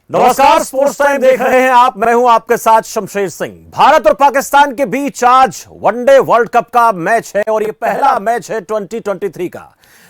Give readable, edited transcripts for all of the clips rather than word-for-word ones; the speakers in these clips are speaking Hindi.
नमस्कार, स्पोर्ट्स टाइम देख रहे हैं आप। मैं हूं आपके साथ शमशेर सिंह। भारत और पाकिस्तान के बीच आज वनडे वर्ल्ड कप का मैच है और यह पहला मैच है 2023 का।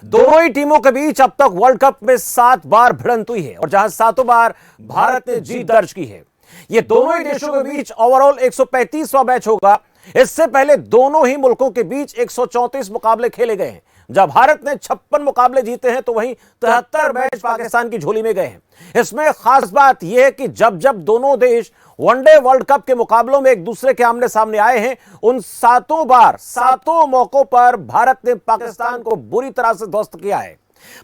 दोनों ही टीमों के बीच अब तक वर्ल्ड कप में 7 बार भिड़ंत हुई है और जहां 7 बार भारत ने जीत दर्ज की है। ये दोनों ही देशों के बीच ओवरऑल 135वां मैच होगा। इससे पहले दोनों ही मुल्कों के बीच 134 मुकाबले खेले गए हैं। जब भारत ने 56 मुकाबले जीते हैं तो वहीं 73 मैच पाकिस्तान की झोली में गए हैं। इसमें खास बात यह है कि जब जब दोनों देश वनडे वर्ल्ड कप के मुकाबलों में एक दूसरे के आमने सामने आए हैं, उन 7 बार 7 मौकों पर भारत ने पाकिस्तान को बुरी तरह से ध्वस्त किया है।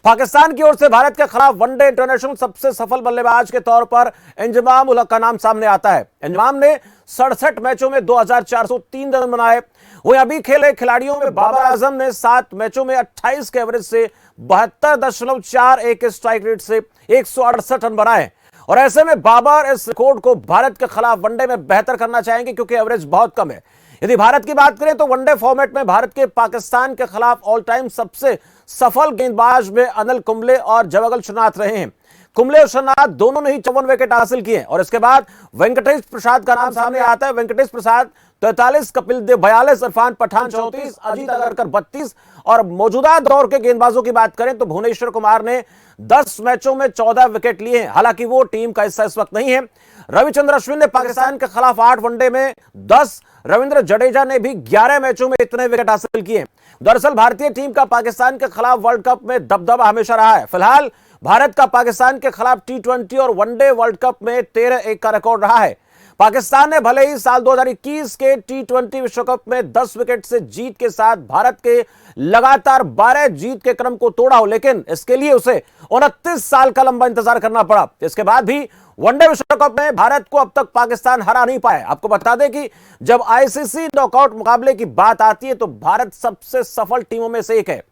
पाकिस्तान की ओर से भारत के खिलाफ वनडे इंटरनेशनल सबसे सफल बल्लेबाज के तौर पर इंजमाम उल हक का नाम सामने आता है। इंजमाम ने 67 मैचों में 2403 रन बनाए। वहीं अभी खेले खिलाड़ियों में बाबर आजम ने 7 मैचों में 28 के एवरेज से 72.41 के स्ट्राइक रेट से 168 रन बनाए। और ऐसे में बाबर इस रिकॉर्ड को भारत के खिलाफ वनडे में बेहतर करना चाहेंगे क्योंकि एवरेज बहुत कम है। यदि भारत की बात करें तो वनडे फॉर्मेट में भारत के पाकिस्तान के खिलाफ ऑल टाइम सबसे सफल गेंदबाज में अनिल कुंबले और जवागल श्रीनाथ रहे हैं। कुंबले और श्रीनाथ दोनों ने ही 54 विकेट हासिल किए और इसके बाद वेंकटेश प्रसाद का नाम सामने आता है। वेंकटेश प्रसाद 43, कपिल देव 42, इरफान पठान 34, अजीत अगरकर 32 और मौजूदा दौर के गेंदबाजों की बात करें तो भुवनेश्वर कुमार ने 10 मैचों में 14 विकेट लिए हैं। हालांकि वो टीम का हिस्सा इस वक्त नहीं है। रविचंद्र अश्विन ने पाकिस्तान के खिलाफ 8 वनडे में 10, रविंद्र जडेजा ने भी 11 मैचों में इतने विकेट हासिल किए। दरअसल भारतीय टीम का पाकिस्तान के खिलाफ वर्ल्ड कप में दबदबा हमेशा रहा है। फिलहाल भारत का पाकिस्तान के खिलाफ T20 और वनडे वर्ल्ड कप में 13-1 का रिकॉर्ड रहा है। पाकिस्तान ने भले ही साल 2021 के T20 विश्व कप में 10 विकेट से जीत के साथ भारत के लगातार 12 जीत के क्रम को तोड़ा हो, लेकिन इसके लिए उसे 29 साल का लंबा इंतजार करना पड़ा। इसके बाद भी वनडे विश्व कप में भारत को अब तक पाकिस्तान हरा नहीं पाया। आपको बता दें कि जब आईसीसी नॉकआउट मुकाबले की बात आती है तो भारत सबसे सफल टीमों में से एक है।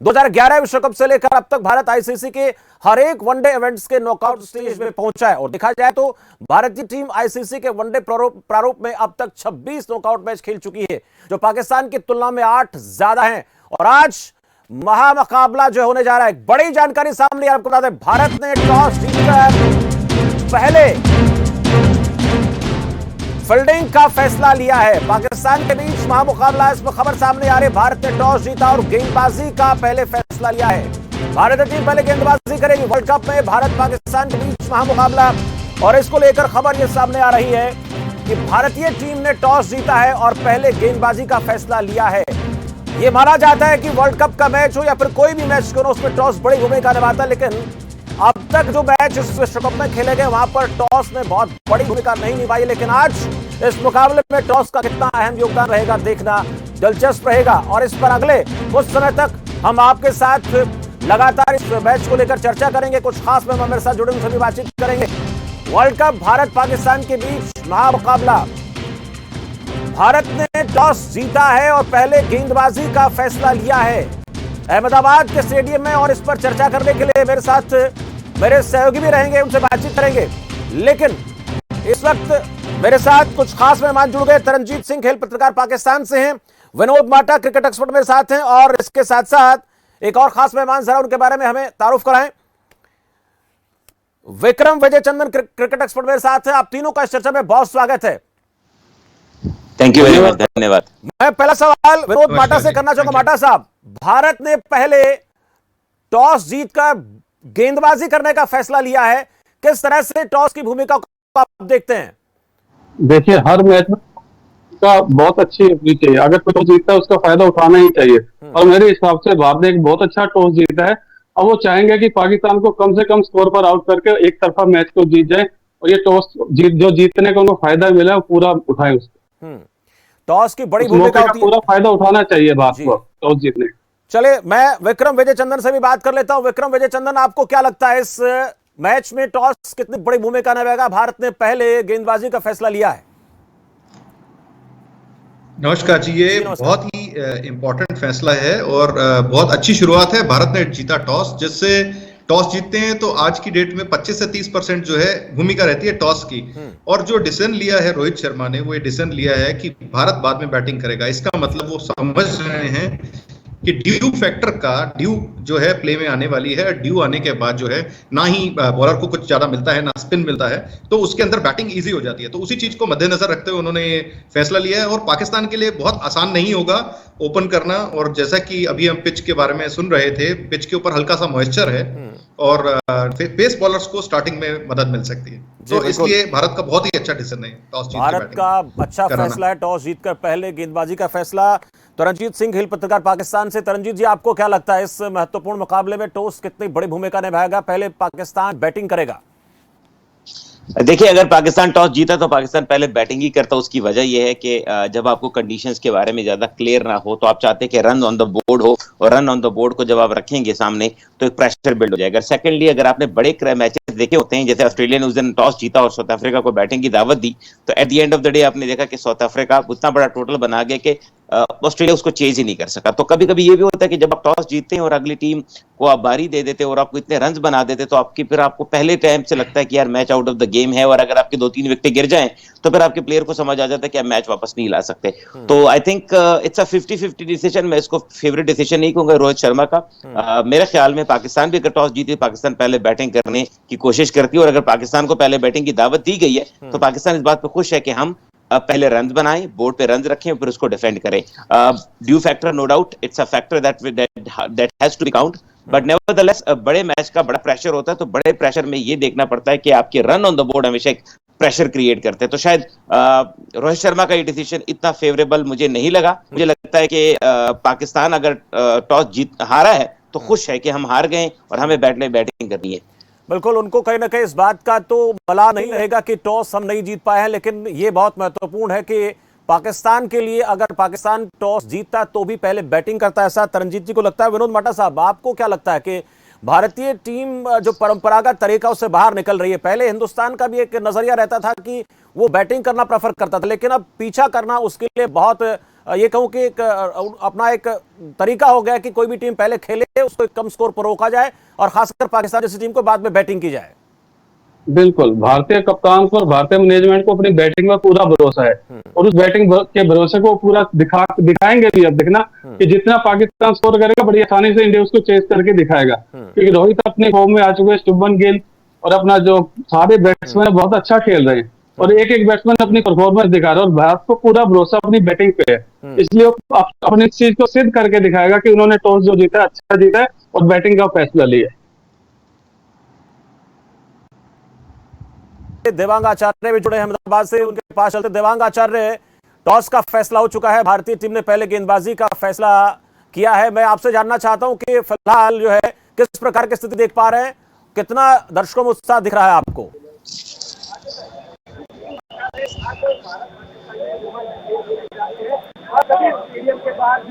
2011 विश्व कप से लेकर अब तक भारत आईसीसी के हर एक वनडे इवेंट्स के नॉकआउट स्टेज में पहुंचा है और देखा जाए तो भारतीय टीम आईसीसी के वनडे प्रारूप में अब तक 26 नॉकआउट मैच खेल चुकी है, जो पाकिस्तान की तुलना में 8 ज्यादा हैं। और आज महामुकाबला जो होने जा रहा है, बड़ी जानकारी सामने आपको बता दें। भारत ने टॉस जीतकर पहले फील्डिंग का फैसला लिया है। पाकिस्तान के बीच महामुकाबला, इसमें खबर सामने आ रही है। भारत ने टॉस जीता और गेंदबाजी का पहले फैसला लिया है। भारतीय टीम पहले गेंदबाजी करेगी। वर्ल्ड कप में भारत पाकिस्तान के बीच महामुकाबला और इसको लेकर खबर यह सामने आ रही है कि भारतीय टीम ने टॉस जीता है और पहले गेंदबाजी का फैसला लिया है। यह माना जाता है कि वर्ल्ड कप का मैच हो या फिर कोई भी मैच क्यों, उसमें टॉस बड़ी भूमिका निभाता है, लेकिन अब तक जो मैच इस विश्व कप में खेले गए वहां पर टॉस ने बहुत बड़ी भूमिका नहीं निभाई। लेकिन आज इस मुकाबले में टॉस का कितना अहम योगदान रहेगा देखना दिलचस्प रहेगा और इस पर अगले कुछ समय तक हम आपके साथ लगातार इस मैच को लेकर चर्चा करेंगे। कुछ खास मेहमान मेरे साथ जुड़े उनसे भी बातचीत करेंगे। वर्ल्ड कप भारत पाकिस्तान के बीच महामुकाबला, भारत ने टॉस जीता है और पहले गेंदबाजी का फैसला लिया है अहमदाबाद के स्टेडियम में। और इस पर चर्चा करने के लिए मेरे साथ मेरे सहयोगी भी रहेंगे, उनसे बातचीत करेंगे। लेकिन इस वक्त मेरे साथ कुछ खास मेहमान जुड़ गए। तरनजीत सिंह खेल पत्रकार पाकिस्तान से हैं, विनोद माटा क्रिकेट एक्सपर्ट मेरे साथ हैं और इसके साथ साथ एक और खास मेहमान, जरा उनके बारे में हमें तारुफ कराएं। विक्रम विजय चंदन क्रिकेट एक्सपर्ट मेरे साथ हैं। आप तीनों का इस चर्चा में बहुत स्वागत है। थैंक यू वेरी मच, धन्यवाद। मैं पहला सवाल विनोद माटा से करना चाहूंगा। माटा साहब, भारत ने पहले टॉस जीतकर गेंदबाजी करने का फैसला लिया है। किस तरह से टॉस की भूमिका को आप देखते हैं? देखिए, हर मैच का बहुत अच्छी होनी चाहिए। अगर कोई टॉस जीतता है उसका फायदा उठाना ही चाहिए और मेरे हिसाब से भारत ने एक बहुत अच्छा टॉस जीता है। अब वो चाहेंगे कि पाकिस्तान को कम से कम स्कोर पर आउट करके एक तरफा मैच को जीत जाए और ये टॉस जो जीतने का उनको फायदा मिला वो पूरा उठाए उसको। टॉस की बड़ी भूमिका होती है, पूरा फायदा उठाना चाहिए भारत को टॉस जीतने। चले, मैं विक्रम विजय चंदन से भी बात कर लेता हूं। विक्रम विजय चंदन, आपको क्या लगता है इस मैच में टॉस कितनी बड़ी भूमिका निभाएगा? भारत ने पहले गेंदबाजी का फैसला लिया है। नमस्कार जी, ये बहुत ही इम्पोर्टेंट फैसला है और बहुत अच्छी शुरुआत है। भारत ने जीता टॉस, जिससे टॉस जीतते हैं तो आज की डेट में 25 से 30% जो है भूमिका रहती है टॉस की। और जो डिसीजन लिया है रोहित शर्मा ने, वो ये डिसीजन लिया है कि भारत बाद में बैटिंग करेगा। इसका मतलब वो समझ रहे हैं कि ड्यू फैक्टर का, ड्यू जो है प्ले में आने वाली है, ड्यू आने के बाद जो है ना ही बॉलर को कुछ ज्यादा मिलता है ना स्पिन मिलता है, तो उसके अंदर बैटिंग इजी हो जाती है। तो उसी चीज को मद्देनजर रखते हुए उन्होंने ये फैसला लिया है। और पाकिस्तान के लिए बहुत आसान नहीं होगा ओपन करना, और जैसा कि अभी हम पिच के बारे में सुन रहे थे, पिच के ऊपर हल्का सा मॉइस्चर है और पेस बॉलर्स को स्टार्टिंग में मदद मिल सकती है। तो इसलिए भारत का बहुत ही अच्छा डिसीजन है टॉस जीत भारत का अच्छा फैसला है टॉस जीतकर पहले गेंदबाजी का फैसला। तरनजीत सिंह हिल, पत्रकार पाकिस्तान से। तरनजीत जी, आपको क्या लगता है इस महत्वपूर्ण मुकाबले में टॉस कितनी बड़ी भूमिका निभाएगा? पहले पाकिस्तान बैटिंग करेगा। देखिए, अगर पाकिस्तान टॉस जीता तो पाकिस्तान पहले बैटिंग ही करता। उसकी वजह यह है कि जब आपको कंडीशंस के बारे में ज्यादा क्लियर ना हो तो आप चाहते हैं कि रन ऑन द बोर्ड हो, और रन ऑन द बोर्ड को जब आप रखेंगे सामने तो एक प्रेशर बिल्ड हो जाएगा। सेकंडली, अगर आपने बड़े मैचेस देखे होते हैं, जैसे ऑस्ट्रेलिया ने उस दिन टॉस जीता और साउथ अफ्रीका को बैटिंग की दावत दी, तो at the end of the day आपने देखा कि साउथ अफ्रीका उतना बड़ा टोटल बना गया कि ऑस्ट्रेलिया उसको चेज ही नहीं कर सका। तो कभी कभी ये भी होता है कि जब आप टॉस जीतते हैं और अगली टीम को आप बारी दे देते हैं और आपको इतने रन बना देते, तो आपको पहले टाइम से लगता है कि यार match out of the game है, और अगर आपके 2-3 विकेट गिर जाएं तो फिर आपके प्लेयर को समझ आ जाता है कि आप मैच वापस नहीं ला सकते। तो I think it's a 50-50 decision. मैं इसको फेवरेट डिसीजन नहीं कहूंगा रोहित शर्मा का। मेरे ख्याल में पाकिस्तान भी अगर टॉस जीती, पाकिस्तान पहले बैटिंग करने की कोशिश करती है, और अगर पाकिस्तान को पहले बैटिंग की दावत दी गई है तो पाकिस्तान इस बात पर खुश है कि हम पहले रन बनाएं, बोर्ड पे रन रखें, फिर उसको डिफेंड करें। Due factor, no doubt it's a factor that has to be count, but nevertheless बड़े मैच का बड़ा प्रेशर होता है, तो बड़े प्रेशर में ये देखना पड़ता है कि आपके रन ऑन द बोर्ड हमेशा एक प्रेशर क्रिएट करते हैं। तो शायद रोहित शर्मा का ये डिसीजन इतना फेवरेबल मुझे नहीं लगा। मुझे लगता है कि पाकिस्तान अगर टॉस हारा है तो खुश है कि हम हार गए और हमें बैटिंग करनी है। बिल्कुल, उनको कहीं ना कहीं इस बात का तो मलाल नहीं रहेगा कि टॉस हम नहीं जीत पाए हैं, लेकिन ये बहुत महत्वपूर्ण है कि पाकिस्तान के लिए अगर पाकिस्तान टॉस जीतता तो भी पहले बैटिंग करता है, ऐसा तरनजीत जी को लगता है। विनोद माटा साहब, आपको क्या लगता है कि भारतीय टीम जो परंपरागत तरीका उससे बाहर निकल रही है? पहले हिंदुस्तान का भी एक नजरिया रहता था कि वो बैटिंग करना प्रेफर करता था, लेकिन अब पीछा करना उसके लिए बहुत, ये कहूं कि एक अपना एक तरीका हो गया कि कोई भी टीम पहले खेले, उसको कम स्कोर पर रोका जाए, और खासकर पाकिस्तान जैसी टीम को बाद में बैटिंग की जाए। बिल्कुल, भारतीय कप्तान को और भारतीय मैनेजमेंट को अपनी बैटिंग में पूरा भरोसा है, और उस बैटिंग के भरोसे को पूरा दिखाएंगे भी। अब देखना कि जितना पाकिस्तान स्कोर करेगा बड़ी आसानी से इंडिया उसको चेस करके दिखाएगा, क्योंकि रोहित अपने फॉर्म में आ चुके हैं, शुभमन गिल और अपना जो सारे बैट्समैन बहुत अच्छा खेल रहे हैं, और एक एक बैट्समैन अपनी परफॉर्मेंस दिखा रहा है, और भारत को पूरा भरोसा अपनी बैटिंग पे है। इसलिए वो अपनी चीज को सिद्ध करके दिखाएगा कि उन्होंने टॉस जो जीता है अच्छा जीता है और बैटिंग का फैसला लिया है। देवांग आचार्य भी जुड़े हैं अहमदाबाद से, उनके पास चलते। देवांग आचार्य, टॉस का फैसला हो चुका है, भारतीय टीम ने पहले गेंदबाजी का फैसला किया है। मैं आपसे जानना चाहता हूं कि फिलहाल जो है किस प्रकार की स्थिति देख पा रहे हैं, कितना दर्शकों में उत्साह दिख रहा है आपको?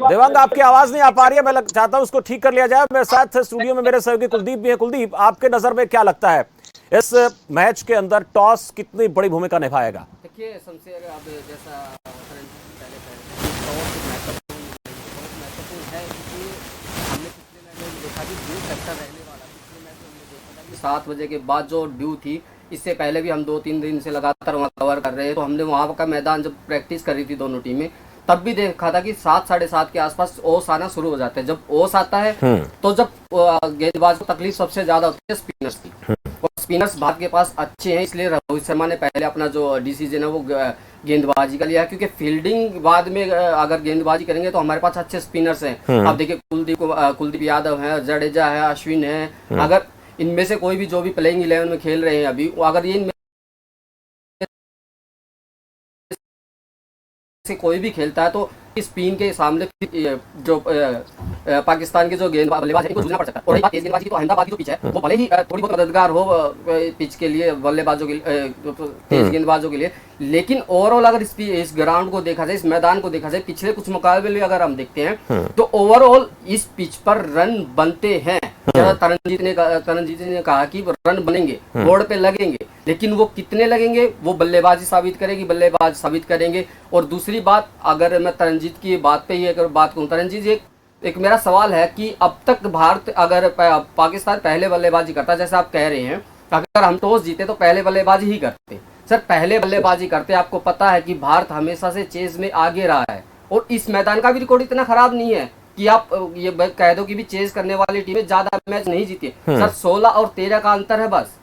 देवांग, आपकी आवाज नहीं आ पा रही है, मैं चाहता हूं उसको ठीक कर लिया जाए। मेरे साथ स्टूडियो में मेरे सहयोगी कुलदीप भी है। कुलदीप, आपके नजर में क्या लगता है इस मैच के अंदर टॉस कितनी बड़ी भूमिका निभाएगा? देखिए, सबसे अब जैसा पहले महत्वपूर्ण है, क्योंकि हमने पिछले मैच में देखा कि ड्यू फैक्टर रहने वाला। पिछले मैच में हमने देखा था कि 7 बजे के बाद जो ड्यू थी, इससे पहले भी हम 2-3 दिन से लगातार वहाँ कवर कर रहे हैं, तो हमने वहाँ का मैदान जब प्रैक्टिस कर रही थी दोनों टीमें, तब भी देखा था कि 7 साढ़े 7 के आसपास ओस आना शुरू हो जाते हैं। जब ओस आता है तो जब गेंदबाज को तकलीफ सबसे ज्यादा होती है स्पिनर्स की, और स्पिनर्स भारत के पास अच्छे हैं, इसलिए रोहित शर्मा ने पहले अपना जो डिसीजन है वो गेंदबाजी का लिया है, क्योंकि फील्डिंग बाद में अगर गेंदबाजी करेंगे तो हमारे पास अच्छे स्पिनर्स हैं। आप देखिए, कुलदीप यादव है, जडेजा है, अश्विन है, अगर इनमें से कोई भी जो भी प्लेइंग 11 में खेल रहे हैं अभी, अगर ये से कोई भी खेलता है तो स्पिन के सामने जो पाकिस्तान के जो बल्लेबाज है इनको जूझना पड़ सकता है। और रही बात तेज गेंदबाजी की, तो अहमदाबाद की जो पिच है वो भले ही थोड़ी बहुत मददगार हो पिच के लिए, बल्लेबाजों के तेज गेंदबाजों के लिए, लेकिन ओवरऑल अगर इस ग्राउंड को देखा जाए, इस मैदान को देखा जाए, पिछले कुछ मुकाबले अगर हम देखते हैं तो ओवरऑल इस पिच पर रन बनते हैं। तरनजीत ने कहा कि रन बनेंगे, बोर्ड पे लगेंगे, लेकिन वो कितने लगेंगे वो बल्लेबाजी साबित करेगी, बल्लेबाज साबित करेंगे। और दूसरी बात, अगर मैं तरनजीत की बात पे ही अगर बात करूं, तरनजीत एक मेरा सवाल है कि अब तक भारत अगर पाकिस्तान पहले बल्लेबाजी करता, जैसे आप कह रहे हैं, अगर हम टॉस जीते तो पहले बल्लेबाजी ही करते। सर, पहले बल्लेबाजी करते, आपको पता है कि भारत हमेशा से चेज में आगे रहा है, और इस मैदान का भी रिकॉर्ड इतना खराब नहीं है कि आप ये कह दो कि भी चेज करने वाली टीमें ज्यादा मैच नहीं जीती है। सर 16 और 13 का अंतर है बस।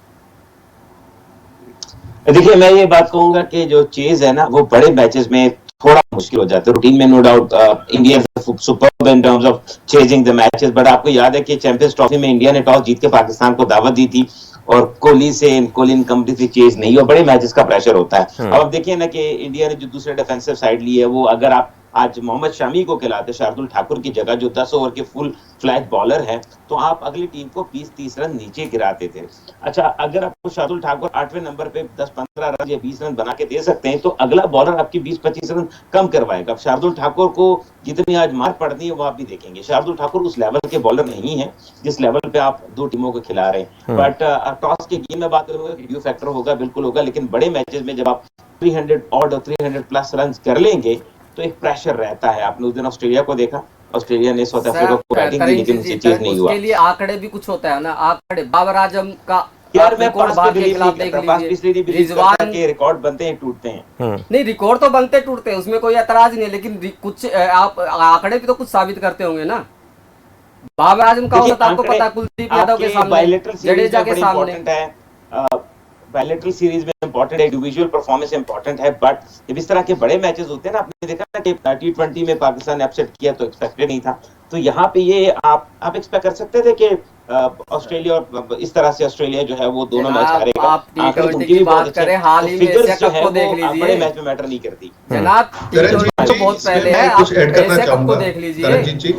देखिए मैं ये बात कहूंगा कि जो चेज है ना वो बड़े मैचेस में थोड़ा मुश्किल हो जाता है। रूटीन में no doubt India superb in terms of chasing the matches, but आपको याद है कि चैंपियंस ट्रॉफी में इंडिया ने टॉस जीत के पाकिस्तान को दावत दी थी और कोहली कंपनी से चेज नहीं, और बड़े मैचेस का प्रेशर होता है। अब देखिए ना कि इंडिया ने जो दूसरे डिफेंसिव साइड ली है, वो अगर आप आज मोहम्मद शमी को खिलाते शार्दुल ठाकुर की जगह, जो 10 ओवर के फुल फ्लैट बॉलर है, तो आप अगली टीम को 20-30 रन नीचे गिराते थे। अच्छा, अगर आपको शार्दुल ठाकुर 8वें नंबर पे 10-15 रन या 20 रन बना के दे सकते हैं, तो अगला बॉलर आपकी 20-25 रन कम करवाएगा। अब शार्दुल ठाकुर को जितनी आज मार पड़नी है वो आप भी देखेंगे। शार्दुल ठाकुर उस लेवल के बॉलर नहीं है जिस लेवल पे आप दो टीमों को खिला रहे हैं। बट टॉस के गेम में बात करूंगा, ड्यू फैक्टर होगा, बिल्कुल होगा, लेकिन बड़े मैचेस में जब आप 300 ऑड और 300 प्लस रन कर लेंगे तो एक प्रेशर रहता है। आपने उस दिन ऑस्ट्रेलिया को देखा, ऑस्ट्रेलिया ने साउथ अफ्रीका को बैटिंग की, लेकिन उससे चीज नहीं हुआ। उसके लिए आंकड़े भी कुछ होता है ना, आंकड़े। बाबर आजम का यार मैं पिछली रिकॉर्ड बनते हैं टूटते हैं। नहीं, रिकॉर्ड तो बनते टूटते हैं, उसमें कोई एतराज नहीं है, लेकिन कुछ आप आंकड़े भी तो कुछ साबित करते होंगे ना। बाबर आजम का होता आपको पता है, कुलदीप यादव के सामने, जडेजा के सामने। बायलैटरल सीरीज में इंपॉर्टेंट है, इंडिविजुअल परफॉर्मेंस इंपॉर्टेंट है, बट जब इस तरह के बड़े मैचेस होते हैं ना, आपने देखा ना कि T20 में पाकिस्तान ने अपसेट किया तो एक्सपेक्टेड नहीं था, तो यहाँ पे ये आप एक्सपेक्ट कर सकते थे कि ऑस्ट्रेलिया और इस तरह से ऑस्ट्रेलिया जो है वो दोनों मैच हारेगा। आप T20 की बात करें, हाल ही में एशिया कप को देख लीजिए, बड़े मैच में मैटर नहीं करती जनाब। T20 तो बहुत पहले है, आप एशिया कप को देख लीजिए।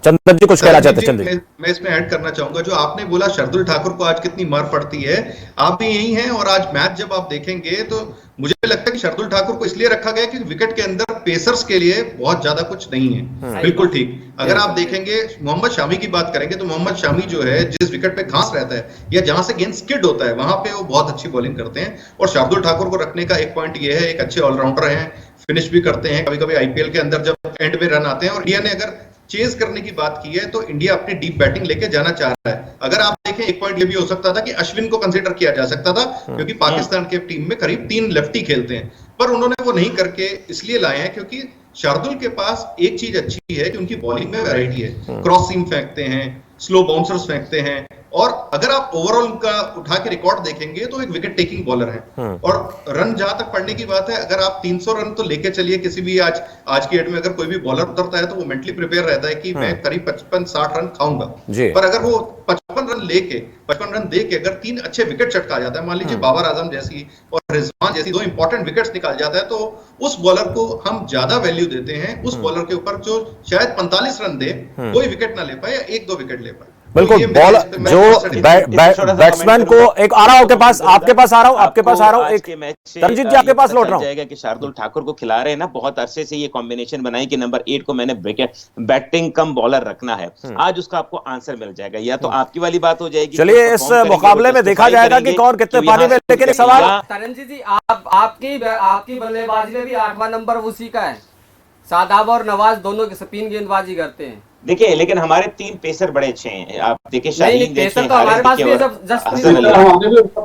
चंदन जी कुछ कहना चाहते हैं? चंदन, मैं इसमें ऐड करना चाहूंगा, जो आपने बोला शार्दुल ठाकुर को आज कितनी मार पड़ती है, आप भी यही हैं। और आज मैच जब आप देखेंगे तो मुझे लगता है कि शार्दुल ठाकुर को इसलिए रखा गया क्योंकि विकेट के अंदर पेसर्स के लिए बहुत ज्यादा कुछ नहीं है। बिल्कुल ठीक। अगर आप देखेंगे मोहम्मद शामी की बात करेंगे तो मोहम्मद शामी जो है, जिस विकेट पे घास रहता है या जहां से गेंद स्किड होता है, वहां पे वो बहुत अच्छी बॉलिंग करते हैं। और शार्दुल ठाकुर को रखने का एक पॉइंट ये है, एक अच्छे ऑलराउंडर हैं, फिनिश भी करते हैं। कभी कभी आईपीएल के अंदर जब एंड में रन आते हैं, और इंडिया ने अगर चेज करने की बात की है तो इंडिया अपनी डीप बैटिंग लेके जाना चाह रहा है। अगर आप देखें, एक पॉइंट ये भी हो सकता था कि अश्विन को कंसीडर किया जा सकता था, क्योंकि पाकिस्तान के टीम में करीब 3 लेफ्टी खेलते हैं, पर उन्होंने वो नहीं करके इसलिए लाए हैं क्योंकि शार्दुल के पास एक चीज अच्छी है कि उनकी बॉलिंग में वैरायटी है। क्रॉस सीम फेंकते हैं, स्लो बाउंसर्स फेंकते हैं, और अगर आप ओवरऑल उनका उठा के रिकॉर्ड देखेंगे तो एक विकेट टेकिंग बॉलर है। और रन जहां तक पढ़ने की बात है, अगर आप 300 रन तो लेके चलिए किसी भी आज की डेट में, अगर कोई भी बॉलर उतरता है तो वो मेंटली प्रिपेयर रहता है कि मैं करीब 55-60 रन खाऊंगा। पर अगर वो 55 रन दे के अगर 3 अच्छे विकेट चटका जाता है, मान लीजिए बाबर आजम जैसी और रिजवान जैसी 2 इंपॉर्टेंट विकेट्स निकाल जाता है, तो उस बॉलर को हम ज्यादा वैल्यू देते हैं उस बॉलर के ऊपर जो शायद 45 रन दे, कोई विकेट ना ले पाए या 1-2 विकेट ले पाए। बिल्कुल। बॉल जो बैट्समैन को एक आ रहा हूं आपके पास आ रहा हूं एक रणजीत जी आपके पास लौट रहा हूं। जाएगा कि शार्दुल ठाकुर को खिला रहे हैं ना, बहुत अरसे से ये कॉम्बिनेशन बनाई कि नंबर 8 को मैंने बैटिंग कम बॉलर रखना है। आज उसका आपको आंसर मिल जाएगा, या तो आपकी वाली बात हो जाएगी। चलिए इस मुकाबले में देखा जाएगा कि कौन कितने पानी में, लेकिन सवाल रणजीत जी, आपकी बल्लेबाजी में भी 8वां नंबर उसी का है। शादाब और नवाज दोनों स्पिन गेंदबाजी करते हैं। देखिए, लेकिन हमारे 3 पेसर बड़े अच्छे हैं। आप देखिए, शाहीन पेसर तो हमारे पास भी है,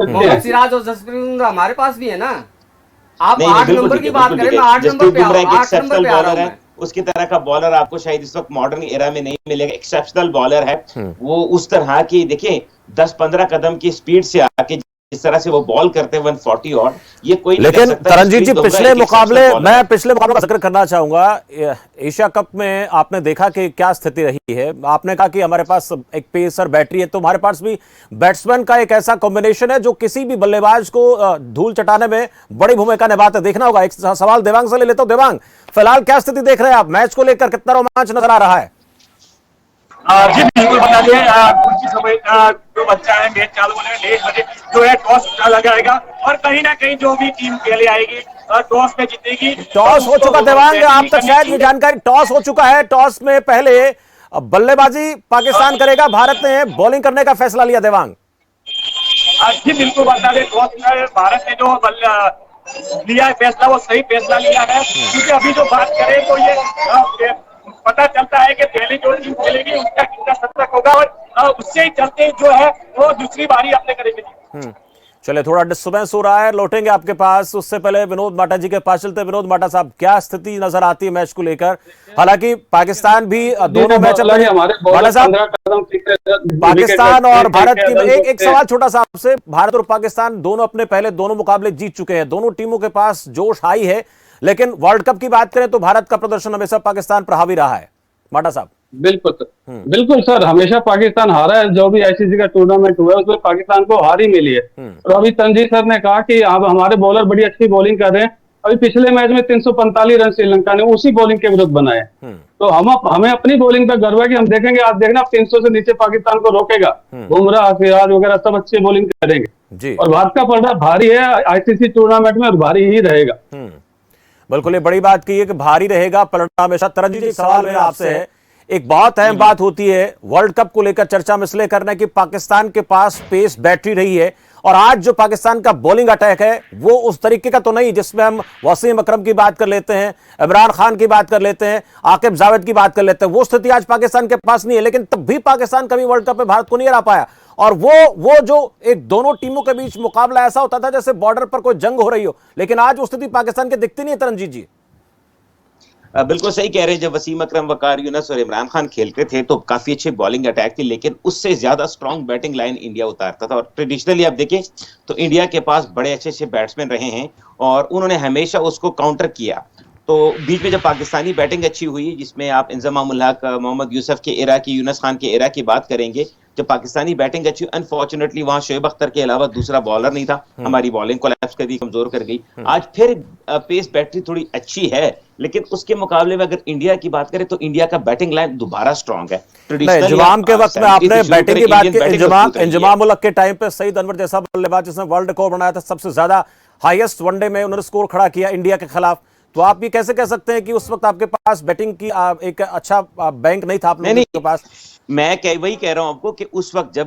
मोहम्मद सिराज और जसप्रीत हमारे पास भी है ना। आप 8 नंबर की बात करें, मैं 8 नंबर पे आ रहा हूं। उसकी तरह का बॉलर आपको शायद इस वक्त मॉडर्न एरा में नहीं मिलेगा। एक्सेप्शनल बॉलर है वो, उस तरह की देखिए 10-15 कदम की स्पीड से आके इस तरह से वो बॉल करते हैं 140 और ये कोई, लेकिन तरनजीत जी पिछले मुकाबले का जिक्र करना चाहूंगा। एशिया कप में आपने देखा कि क्या स्थिति रही है। आपने कहा कि हमारे पास एक पेसर बैटरी है, तो हमारे पास भी बैट्समैन का एक ऐसा कॉम्बिनेशन है जो किसी भी बल्लेबाज को धूल चटाने में बड़ी भूमिका निभाता है। देखना होगा। एक सवाल देवांग से ले लेता हूं। देवांग, फिलहाल क्या स्थिति देख रहे हैं आप? मैच को लेकर कितना रोमांच नजर आ रहा है? जी बिल्कुल बता दें, कुछ ही समय जो बच्चा है, मैच चालू होने में 1:30 बजे जो है टॉस डाला जाएगा और कहीं ना कहीं जो भी टीम पहले आएगी टॉस में जीतेगी। टॉस हो चुका देवांग, आप तक शायद ये जानकारी, टॉस हो चुका है। टॉस में पहले बल्लेबाजी पाकिस्तान करेगा, भारत ने बॉलिंग करने का फैसला लिया। देवांग जी बिल्कुल बता दें, टॉस में भारत ने जो लिया है फैसला, वो सही फैसला लिया है, क्योंकि अभी जो बात करें तो ये पता चलता है कि पहले जो टीम खेलेगी उसका कितना शतक होगा और उससे ही चलते जो है वो दूसरी बारी अपने करेगी। चलिए, थोड़ा डिस्टर्बेंस हो रहा है, लौटेंगे आपके पास। उससे पहले विनोद माटा जी के पास चलते। विनोद माटा साहब, क्या स्थिति नजर आती है मैच को लेकर? हालांकि पाकिस्तान भी दोनों मैच माटा साहब, पाकिस्तान और भारत की एक सवाल छोटा सा आपसे। भारत और पाकिस्तान दोनों अपने पहले दोनों मुकाबले जीत चुके हैं, दोनों टीमों के पास जोश हाई है, लेकिन वर्ल्ड कप की बात करें तो भारत का प्रदर्शन हमेशा पाकिस्तान पर हावी रहा है। माटा साहब। बिल्कुल सर, बिल्कुल सर, हमेशा पाकिस्तान हारा है। जो भी आईसीसी का टूर्नामेंट हुआ है उसमें पाकिस्तान को हार ही मिली है। और अभी तंजीर सर ने कहा कि अब हमारे बॉलर बड़ी अच्छी बॉलिंग कर रहे हैं। अभी पिछले मैच में 345 रन श्रीलंका ने उसी बॉलिंग के विरुद्ध बनाए। तो हमें अपनी बॉलिंग पर गर्व है कि हम देखेंगे, आज देखना 300 से नीचे पाकिस्तान को रोकेगा। बुमराह, सिराज वगैरह सब अच्छी बॉलिंग करेंगे और भारत का पलड़ा भारी है आईसीसी टूर्नामेंट में और भारी ही रहेगा। बिल्कुल, ये बड़ी बात की है कि भारी रहेगा पलड़ा हमेशा। तरनजीत जी, सवाल मेरा आपसे है, एक बहुत अहम बात होती है वर्ल्ड कप को लेकर चर्चा में इसलिए करना कि पाकिस्तान के पास पेस बैटरी रही है, और आज जो पाकिस्तान का बॉलिंग अटैक है वो उस तरीके का तो नहीं जिसमें हम वसीम अकरम की बात कर लेते हैं, इमरान खान की बात कर लेते हैं, आकिब जावेद की बात कर लेते हैं। वो स्थिति आज पाकिस्तान के पास नहीं है, लेकिन तब भी पाकिस्तान कभी वर्ल्ड कप में भारत को नहीं हरा पाया। और वो जो एक दोनों टीमों के बीच मुकाबला ऐसा होता था जैसे बॉर्डर पर कोई जंग हो रही हो, लेकिन आज वो स्थिति पाकिस्तान की दिखती नहीं है। तरनजीत जी बिल्कुल सही कह रहे हैं। जब वसीम अकरम, वकार यूनुस और इमरान खान खेलते थे तो काफी अच्छे बॉलिंग अटैक थी, लेकिन उससे ज्यादा स्ट्रॉन्ग बैटिंग लाइन इंडिया उतारता था। और ट्रेडिशनली आप देखें तो इंडिया के पास बड़े अच्छे अच्छे बैट्समैन रहे हैं और उन्होंने हमेशा उसको काउंटर किया। तो बीच में जब पाकिस्तानी बैटिंग अच्छी हुई, जिसमें आप इंजमाम उल हक, मोहम्मद यूसुफ के एरा की, यूनुस खान के एरा की बात करेंगे, जब पाकिस्तानी बैटिंग अच्छी, अनफॉर्चुनेटली वहां शोएब अख्तर के अलावा दूसरा बॉलर नहीं था। हमारी बॉलिंग कोलैप्स कर दी, कमजोर कर गई। आज फिर पेस बैटरी थोड़ी अच्छी है, लेकिन उसके मुकाबले में अगर इंडिया की बात करें तो इंडिया का बैटिंग लाइन दोबारा स्ट्रांग है। इंजमाम के वक्त में आपने बैटिंग की बात की, इंजमाम उल हक के टाइम पे सईद अनवर जैसा बल्लेबाज जिसने वर्ल्ड रिकॉर्ड बनाया था, सबसे ज्यादा हाईएस्ट वनडे में उन्होंने स्कोर खड़ा किया इंडिया के खिलाफ। तो आप ये कैसे कह सकते हैं कि उस वक्त आपके पास बैटिंग की एक अच्छा बैंक नहीं था आप लोगों के पास? मैं वही कह रहा हूं आपको कि उस वक्त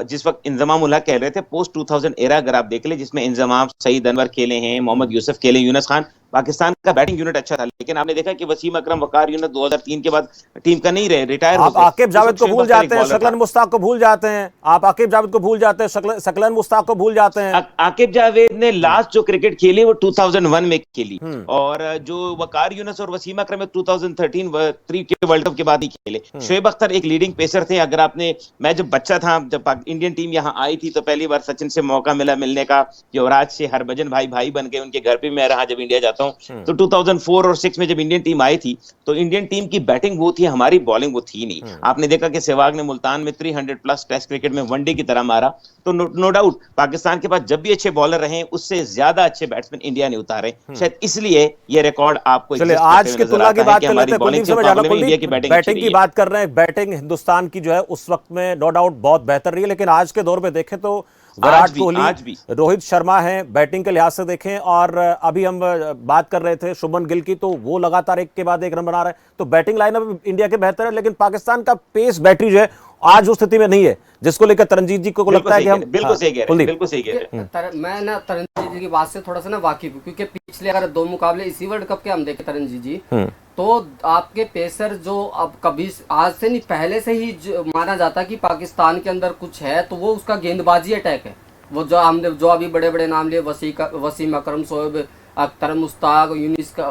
जिस वक्त इंजमाम उल हक कह रहे थे, पोस्ट 2000 एरा अगर आप देख ले, जिसमें इंजमाम, सईद अनवर खेले हैं, मोहम्मद यूसुफ खेले, यूनुस खान, पाकिस्तान का बैटिंग यूनिट अच्छा था। लेकिन आपने देखा कि वसीम अकरम, वकार यूनुस 2003 के बाद टीम का नहीं रहे, रिटायर हो गए। आकिब जावेद को भूल जाते हैं, शकलन मुश्ताक को भूल जाते हैं, आप आकिब जावेद को भूल जाते हैं, शकलन मुश्ताक को भूल जाते हैं। आकिब जावेद ने लास्ट जो क्रिकेट खेली वो 2001 में खेली, और जो वकार यूनुस और वसीम अकरम 2013 के वर्ल्ड कप के बाद ही खेले। शोएब अख्तर एक लीडिंग पेसर थे। अगर आपने, मैं जब बच्चा था, जब इंडियन टीम यहाँ आई थी तो पहली बार सचिन से मौका मिलने का, युवराज से हरभजन भाई बन गए, उनके घर पे मैं रहा जब इंडिया जाता हूँ। तो 2004 और 6 में जब इंडियन टीम आई थी तो इंडियन टीम की बैटिंग वो थी, हमारी बॉलिंग वो थी नहीं। आपने देखा कि सहवाग ने मुल्तान में 300+ टेस्ट क्रिकेट में वनडे की तरह मारा। तो नो डाउट पाकिस्तान के पास जब भी अच्छे बॉलर रहे, उससे ज्यादा अच्छे बैट्समैन इंडिया ने उतारे। शायद इसलिए ये रिकॉर्ड आपको आज की तुलना की बात कर लेते हैं। बैटिंग की बात कर रहे हैं, बैटिंग हिंदुस्तान की जो है उस वक्त में नो डाउट बहुत बेहतर रही है, लेकिन आज के दौर में देखें तो विराट कोहली, रोहित शर्मा हैं बैटिंग के लिहाज से देखें, और अभी हम बात कर रहे थे शुभमन गिल की, तो वो लगातार एक के बाद एक रन बना रहे हैं। तो बैटिंग लाइनअप इंडिया के बेहतर है, लेकिन पाकिस्तान का पेस बैटरी जो है आज उस स्थिति में नहीं है, जिसको लेकर तरनजीत जी को लगता है कि हम बिल्कुल सही कह रहे हैं। मैं ना तरनजीत जी की बात से थोड़ा सा ना वाकिफ हूँ, क्योंकि पिछले अगर 2 मुकाबले इसी वर्ल्ड कप के हम देखें तरनजीत जी, तो आपके पेसर जो अब कभी आज से नहीं पहले से ही माना जाता कि पाकिस्तान के अंदर कुछ है, तो वो उसका गेंदबाजी अटैक है। वो जो हमने जो अभी बड़े बड़े नाम लिए, वसीम अकरम, शोएब अख्तर, मुश्ताक, यूनिस का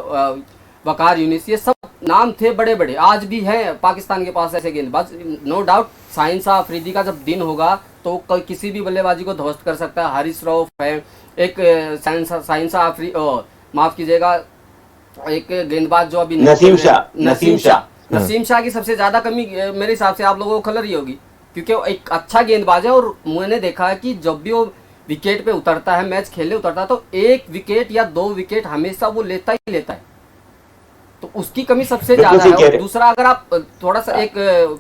वकार यूनिस, ये सब नाम थे बड़े बड़े, आज भी हैं पाकिस्तान के पास ऐसे गेंदबाज। नो डाउट शाहीन शाह अफरीदी का जब दिन होगा तो किसी भी बल्लेबाजी को ध्वस्त कर सकता है। हारिस रऊफ है, एक शाहीन शाह माफ कीजिएगा, एक गेंदबाज जो अभी नसीम शाह की सबसे ज्यादा कमी मेरे हिसाब से आप लोगों को खलर ही होगी, क्योंकि वो एक अच्छा गेंदबाज है। और मैंने देखा है कि जब भी वो विकेट पे उतरता है, मैच खेलने उतरता है, तो 1 विकेट या 2 विकेट हमेशा वो लेता ही लेता है। तो उसकी कमी सबसे ज्यादा है। और दूसरा, अगर आप थोड़ा सा एक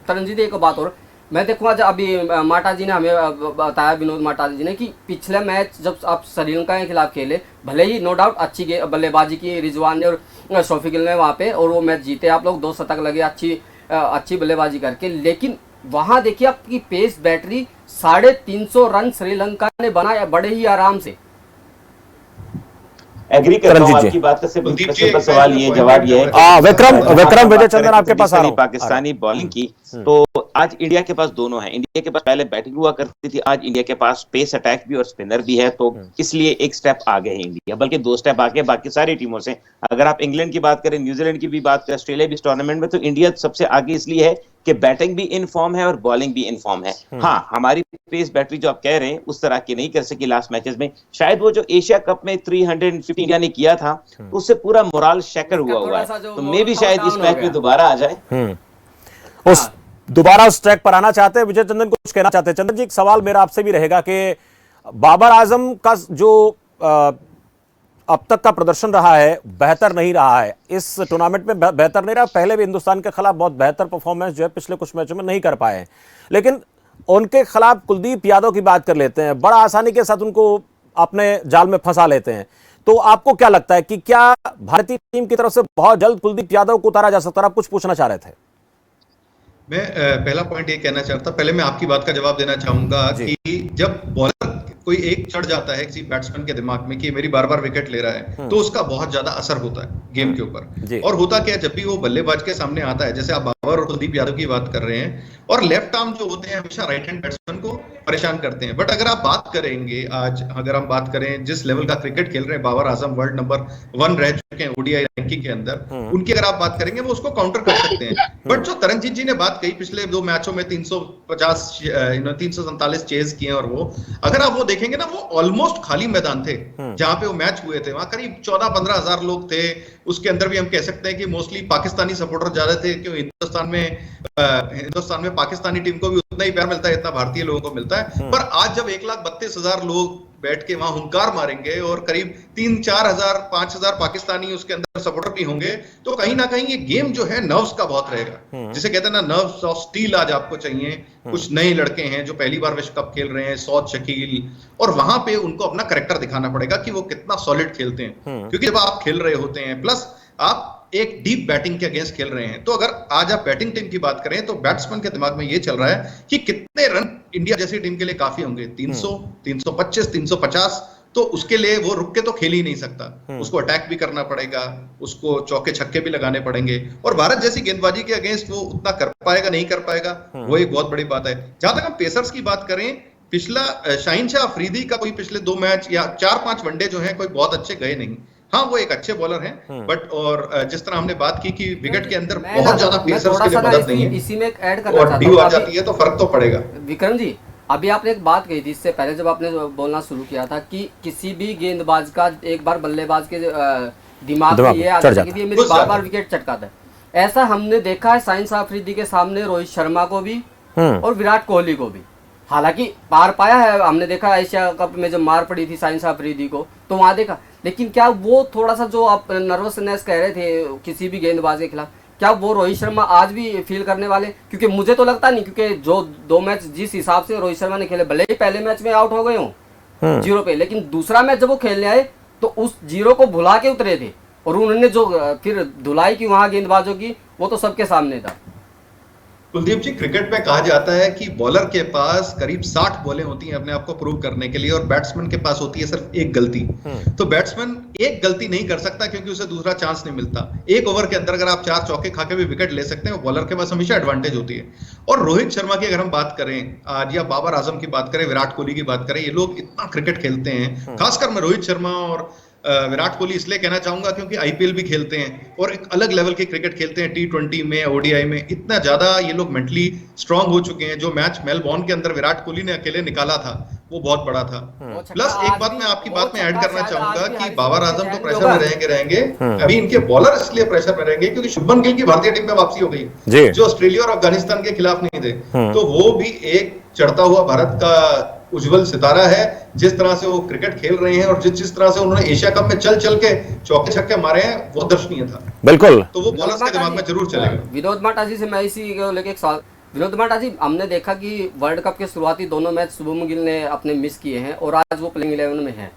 तरनजीत एक बात और मैं देखूंगा, जब अभी माटा जी ने हमें बताया, विनोद माटा जी ने, कि पिछले मैच जब आप श्रीलंका के खिलाफ खेले, भले ही नो डाउट अच्छी बल्लेबाजी की रिजवान ने और शौफी गिल ने वहाँ पे, और वो मैच जीते आप लोग, 2 शतक लगे अच्छी बल्लेबाजी करके, लेकिन वहां देखिए आपकी पेस बैटरी 350 रन श्रीलंका ने बनाया बड़े ही आराम से। एग्री करता हूं तरनजीत जी। आपकी बात का। सिर्फ कुलदीप जी, सिंपल एक सवाल मैं ये point जवाब ये है करना कि विक्रम विजय बात चंद्रन करें आपके पास आ रहा हूं। पाकिस्तानी बॉलिंग की, तो आज इंडिया के पास दोनों है। इंडिया के पास पहले बैटिंग हुआ करती थी, आज इंडिया के पास पेस अटैक भी और स्पिनर भी है, तो इसलिए एक स्टेप आगे है इंडिया, बल्कि 2 स्टेप आगे बाकी सारी टीमों से। अगर आप इंग्लैंड की बात करें, न्यूजीलैंड की भी बात करें, ऑस्ट्रेलिया भी इस टूर्नामेंट में, तो इंडिया सबसे आगे इसलिए है कि बैटिंग भी इन फॉर्म है और बॉलिंग भी इन फॉर्म है। हाँ, हमारी पेस बैटरी जो आप कह रहे हैं उस तरह की नहीं कर सकी लास्ट मैचेस में। शायद वो जो एशिया कप में 350 इंडिया ने किया था, उससे पूरा मोराल शैकर हुआ है, तो मे भी शायद इस मैच में दोबारा आ जाए। उस दोबारा उस ट्रैक पर आना चाहते हैं। विजय चंद्रन कुछ कहना चाहते हैं। चंद्रन जी, एक सवाल मेरा आपसे भी रहेगा कि बाबर आजम का जो अब तक का प्रदर्शन रहा है, बेहतर नहीं रहा है इस टूर्नामेंट में, बेहतर नहीं रहा। पहले भी हिंदुस्तान के खिलाफ बहुत बेहतर परफॉर्मेंस जो है पिछले कुछ मैचों में नहीं कर पाए हैं, लेकिन उनके खिलाफ कुलदीप यादव की बात कर लेते हैं, बड़ा आसानी के साथ उनको अपने जाल में फंसा लेते हैं। तो आपको क्या लगता है कि क्या भारतीय टीम की तरफ से बहुत जल्द कुलदीप यादव को उतारा जा सकता है? आप कुछ पूछना चाह रहे थे। मैं पहला पॉइंट ये कहना चाहता, पहले मैं आपकी बात का जवाब देना चाहूंगा कि जब बॉलर कोई एक चढ़ जाता है किसी बैट्समैन के दिमाग में कि मेरी बार बार विकेट ले रहा है, तो उसका बहुत ज्यादा असर होता है गेम के ऊपर। और होता क्या, जब भी वो बल्लेबाज के सामने आता है, जैसे आप बाबर और कुलदीप यादव की बात कर रहे हैं, और लेफ्ट आर्म जो होते हैं हमेशा राइट हैंड बैट्समैन को परेशान करते हैं। बट अगर आप बात करेंगे, आज अगर हम बात करें जिस लेवल का क्रिकेट खेल रहे हैं बाबर आजम, वर्ल्ड नंबर 1 रह चुके हैं ओडीआई रैंकिंग के अंदर, उनकी अगर आप बात करेंगे वो उसको काउंटर कर सकते हैं। बट जो तरनजीत जी ने बात कही, पिछले 2 मैचों में 347 चेज किए, और वो अगर आप वो देखेंगे ना, वो ऑलमोस्ट खाली मैदान थे जहां पे वो मैच हुए थे। वहां करीब 14-15 हजार लोग थे। उसके अंदर भी हम कह सकते हैं कि मोस्टली पाकिस्तानी सपोर्टर ज्यादा थे, क्योंकि हिंदुस्तान में पाकिस्तानी टीम को भी उतना ही प्यार मिलता है जितना भारतीय लोगों को मिलता है। पर आज जब 1,32,000 लोग बैठ के वहां हुंकार मारेंगे और करीब 3-4 हजार 5 हजार पाकिस्तानी उसके अंदर सपोर्टर भी होंगे, तो कहीं ना कहीं ये गेम जो है नर्व्स का बहुत रहेगा। जिसे कहते हैं ना, नर्व्स ऑफ स्टील आज आपको चाहिए। कुछ नए लड़के हैं जो पहली बार विश्व कप खेल रहे हैं, सौद शकील, और वहां पे उनको अपना कैरेक्टर दिखाना पड़ेगा कि वो कितना सॉलिड खेलते हैं। क्योंकि जब आप खेल रहे होते हैं, प्लस आप एक डीप बैटिंग के अगेंस्ट खेल रहे हैं, तो अगर आज आप बैटिंग टीम की बात करें तो बैट्समैन के दिमाग में ये चल रहा है कि कितने रन इंडिया जैसी टीम के लिए काफी होंगे। 300, 325, 350, तो उसके लिए वो रुक के तो खेल ही नहीं सकता। उसको अटैक भी करना पड़ेगा, उसको चौके छक्के भी लगाने पड़ेंगे, और भारत जैसी गेंदबाजी के अगेंस्ट वो उतना कर पाएगा नहीं कर पाएगा, वो एक बहुत बड़ी बात है। जहां तक हम पेसर्स की बात करें, पिछला शाहीन शाह अफरीदी का कोई पिछले 2 मैच या 4-5 वनडे जो है कोई बहुत अच्छे गए नहीं। हाँ, वो एक अच्छे बॉलर हैं, बट और जिस तरह हमने बात की कि विकेट के अंदर बहुत ज्यादा पेसर्स के लिए मदद नहीं है, इसी में ऐड करना और ड्यू आ जाती है तो फर्क तो पड़ेगा। विक्रम जी, अभी आपने एक बात कही थी इससे पहले जब आपने बोलना शुरू किया था कि किसी भी गेंदबाज का एक बार बल्लेबाज के दिमाग में ये आता है कि ये मेरी बार बार विकेट चटकाता है। ऐसा हमने देखा है शाहीन शाह अफरीदी के सामने, रोहित शर्मा को भी और विराट कोहली को भी। हालांकि पार पाया है, हमने देखा एशिया कप में जब मार पड़ी थी शाहीन शाह अफरीदी को, तो वहां देखा। लेकिन क्या वो थोड़ा सा जो आप नर्वसनेस कह रहे थे किसी भी गेंदबाज के खिलाफ, क्या वो रोहित शर्मा आज भी फील करने वाले? क्योंकि मुझे तो लगता नहीं, क्योंकि जो 2 मैच जिस हिसाब से रोहित शर्मा ने खेले, भले ही पहले मैच में आउट हो गए हों 0 पे, लेकिन दूसरा मैच जब वो खेलने आए तो उस 0 को भुला के उतरे थे, और उन्होंने जो फिर धुलाई की वहां गेंदबाजों की, वो तो सबके सामने था। कुलदीप जी, क्रिकेट में कहा जाता है कि बॉलर के पास करीब 60 बॉलें होती हैं अपने आप को प्रूव करने के लिए, और बैट्समैन के पास होती है सिर्फ एक गलती। तो बैट्समैन एक गलती नहीं कर सकता क्योंकि उसे दूसरा चांस नहीं मिलता। एक ओवर के अंदर अगर आप 4 चौके खा के भी विकेट ले सकते हैं, बॉलर के पास हमेशा एडवांटेज होती है। और रोहित शर्मा की अगर हम बात करें आज, या बाबर आजम की बात करें, विराट कोहली की बात करें, ये लोग इतना क्रिकेट खेलते हैं। खासकर मैं रोहित शर्मा और विराट कोहली इसलिए कहना चाहूंगा क्योंकि आईपीएल भी खेलते हैं और एक अलग लेवल के क्रिकेट खेलते हैं। T20 में, ओडीआई में इतना ज्यादा ये लोग मेंटली स्ट्रांग हो चुके हैं। जो मैच मेलबॉर्न के अंदर विराट कोहली ने अकेले निकाला था, वो बहुत बड़ा था। प्लस एक बात मैं आपकी बात में ऐड करना चाहूंगा कि बाबर आजम तो प्रेशर में रहेंगे, अभी इनके बॉलर इसलिए प्रेशर में रहेंगे क्योंकि शुभमन गिल की भारतीय टीम में वापसी हो गई, जो ऑस्ट्रेलिया और अफगानिस्तान के खिलाफ नहीं थे। तो वो भी एक चढ़ता हुआ भारत का उज्जवल सितारा है। जिस तरह से वो क्रिकेट खेल रहे हैं और जिस तरह से उन्होंने एशिया कप में चल चल के चौके छक्के मारे हैं, वो दर्शनीय था। बिल्कुल, तो वो बॉलर्स के दिमाग में जरूर चलेगा। विनोद माटा जी से मैं इसी लेके एक सवाल, विनोद माटा जी, हमने देखा कि वर्ल्ड कप के शुरुआती 2 मैच शुभमन गिल ने अपने मिस किए हैं और आज वो प्लेइंग 11 में हैं।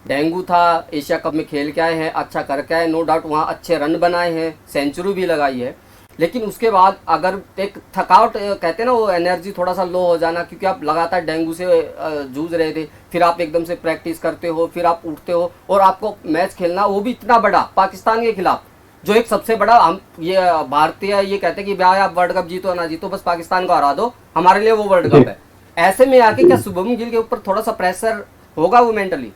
डेंगू था, एशिया कप में खेल के आए हैं, अच्छा करके आए, नो डाउट वहाँ अच्छे रन बनाए हैं, सेंचुरी भी लगाई है। लेकिन उसके बाद अगर एक थकावट कहते हैं ना, वो एनर्जी थोड़ा सा लो हो जाना, क्योंकि आप लगातार डेंगू से जूझ रहे थे, फिर आप एकदम से प्रैक्टिस करते हो, फिर आप उठते हो और आपको मैच खेलना, वो भी इतना बड़ा पाकिस्तान के खिलाफ, जो एक सबसे बड़ा, हम ये भारतीय ये कहते हैं कि भाई आप वर्ल्ड कप जीतो ना जीतो, बस पाकिस्तान को हरा दो, हमारे लिए वो वर्ल्ड कप है। ऐसे में आके क्या शुभम गिल के ऊपर थोड़ा सा प्रेशर होगा वो मेंटली?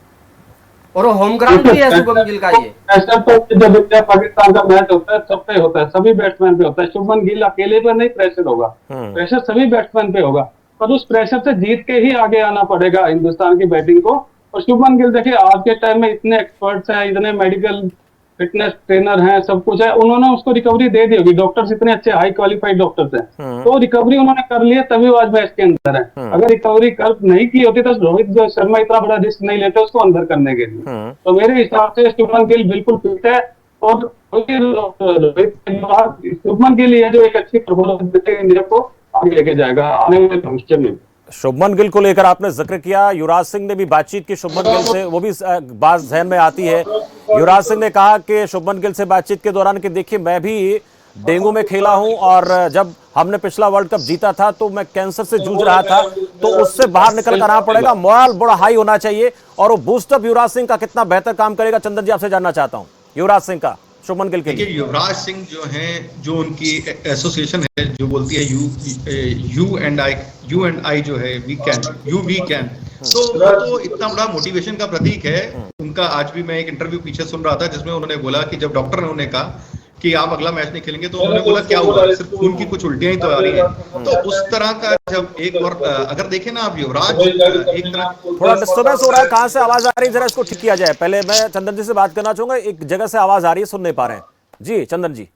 और वो होम ग्राउंड भी है शुभम गिल का ये। ऐसा तो जब इंडिया पाकिस्तान का मैच होता है सब पे होता है, सभी बैट्समैन पे होता है। शुभमन गिल अकेले पर नहीं प्रेशर होगा, प्रेशर सभी बैट्समैन पे होगा, पर उस प्रेशर से जीत के ही आगे आना पड़ेगा हिंदुस्तान की बैटिंग को। और शुभमन गिल देखिए आज के टाइम में इतने एक्सपर्ट्स हैं, इतने मेडिकल फिटनेस ट्रेनर हैं, सब कुछ है, उन्होंने उसको रिकवरी दे दी होगी। डॉक्टर्स इतने अच्छे हाई क्वालिफाइड डॉक्टर्स हैं, तो रिकवरी उन्होंने कर ली है, तभी वो आज मैच के अंदर है। अगर रिकवरी कर नहीं की होती तो रोहित शर्मा इतना बड़ा रिस्क नहीं लेते उसको अंदर करने के लिए। तो मेरे हिसाब से शुभमन गिल बिल्कुल फिट है और शुभमन गिल है जो एक अच्छी परफॉर्मेंस देते इंडिया को आगे लेके जाएगा आने वाले भविष्य में। शुभमन गिल को लेकर आपने जिक्र किया, युवराज सिंह ने भी बातचीत की शुभमन गिल से, वो भी बात ज़हन में आती है। युवराज सिंह ने कहा कि शुभमन गिल से बातचीत के दौरान कि देखिए मैं भी डेंगू में खेला हूं और जब हमने पिछला वर्ल्ड कप जीता था तो मैं कैंसर से जूझ रहा था, तो उससे बाहर निकल कर आना पड़ेगा, मोरल बड़ा हाई होना चाहिए और वो बूस्टअप युवराज सिंह का कितना बेहतर काम करेगा, चंदन जी आपसे जानना चाहता हूँ युवराज सिंह का शुभमन गिल के लिए। युवराज सिंह जो हैं, जो उनकी एसोसिएशन है जो बोलती है यू एंड आई जो है वी कैन, तो वो तो इतना बड़ा मोटिवेशन का प्रतीक है उनका। आज भी मैं एक इंटरव्यू पीछे सुन रहा था जिसमें उन्होंने बोला कि जब डॉक्टर ने उन्हें कहा कि आप अगला मैच नहीं खेलेंगे, तो उन्होंने बोला क्या हुआ, सिर्फ खून की कुछ उल्टियां ही तो आ रही हैं। तो उस तरह का जब एक और अगर देखें ना आप, युवराज एक तरह थोड़ा डिस्टर्बेंस हो रहा है, कहां से आवाज आ रही है, जरा इसको ठीक किया जाए। पहले मैं चंदन जी से बात करना चाहूंगा, एक जगह से आवाज आ रही है, सुन नहीं पा रहे हैं जी चंदन जी।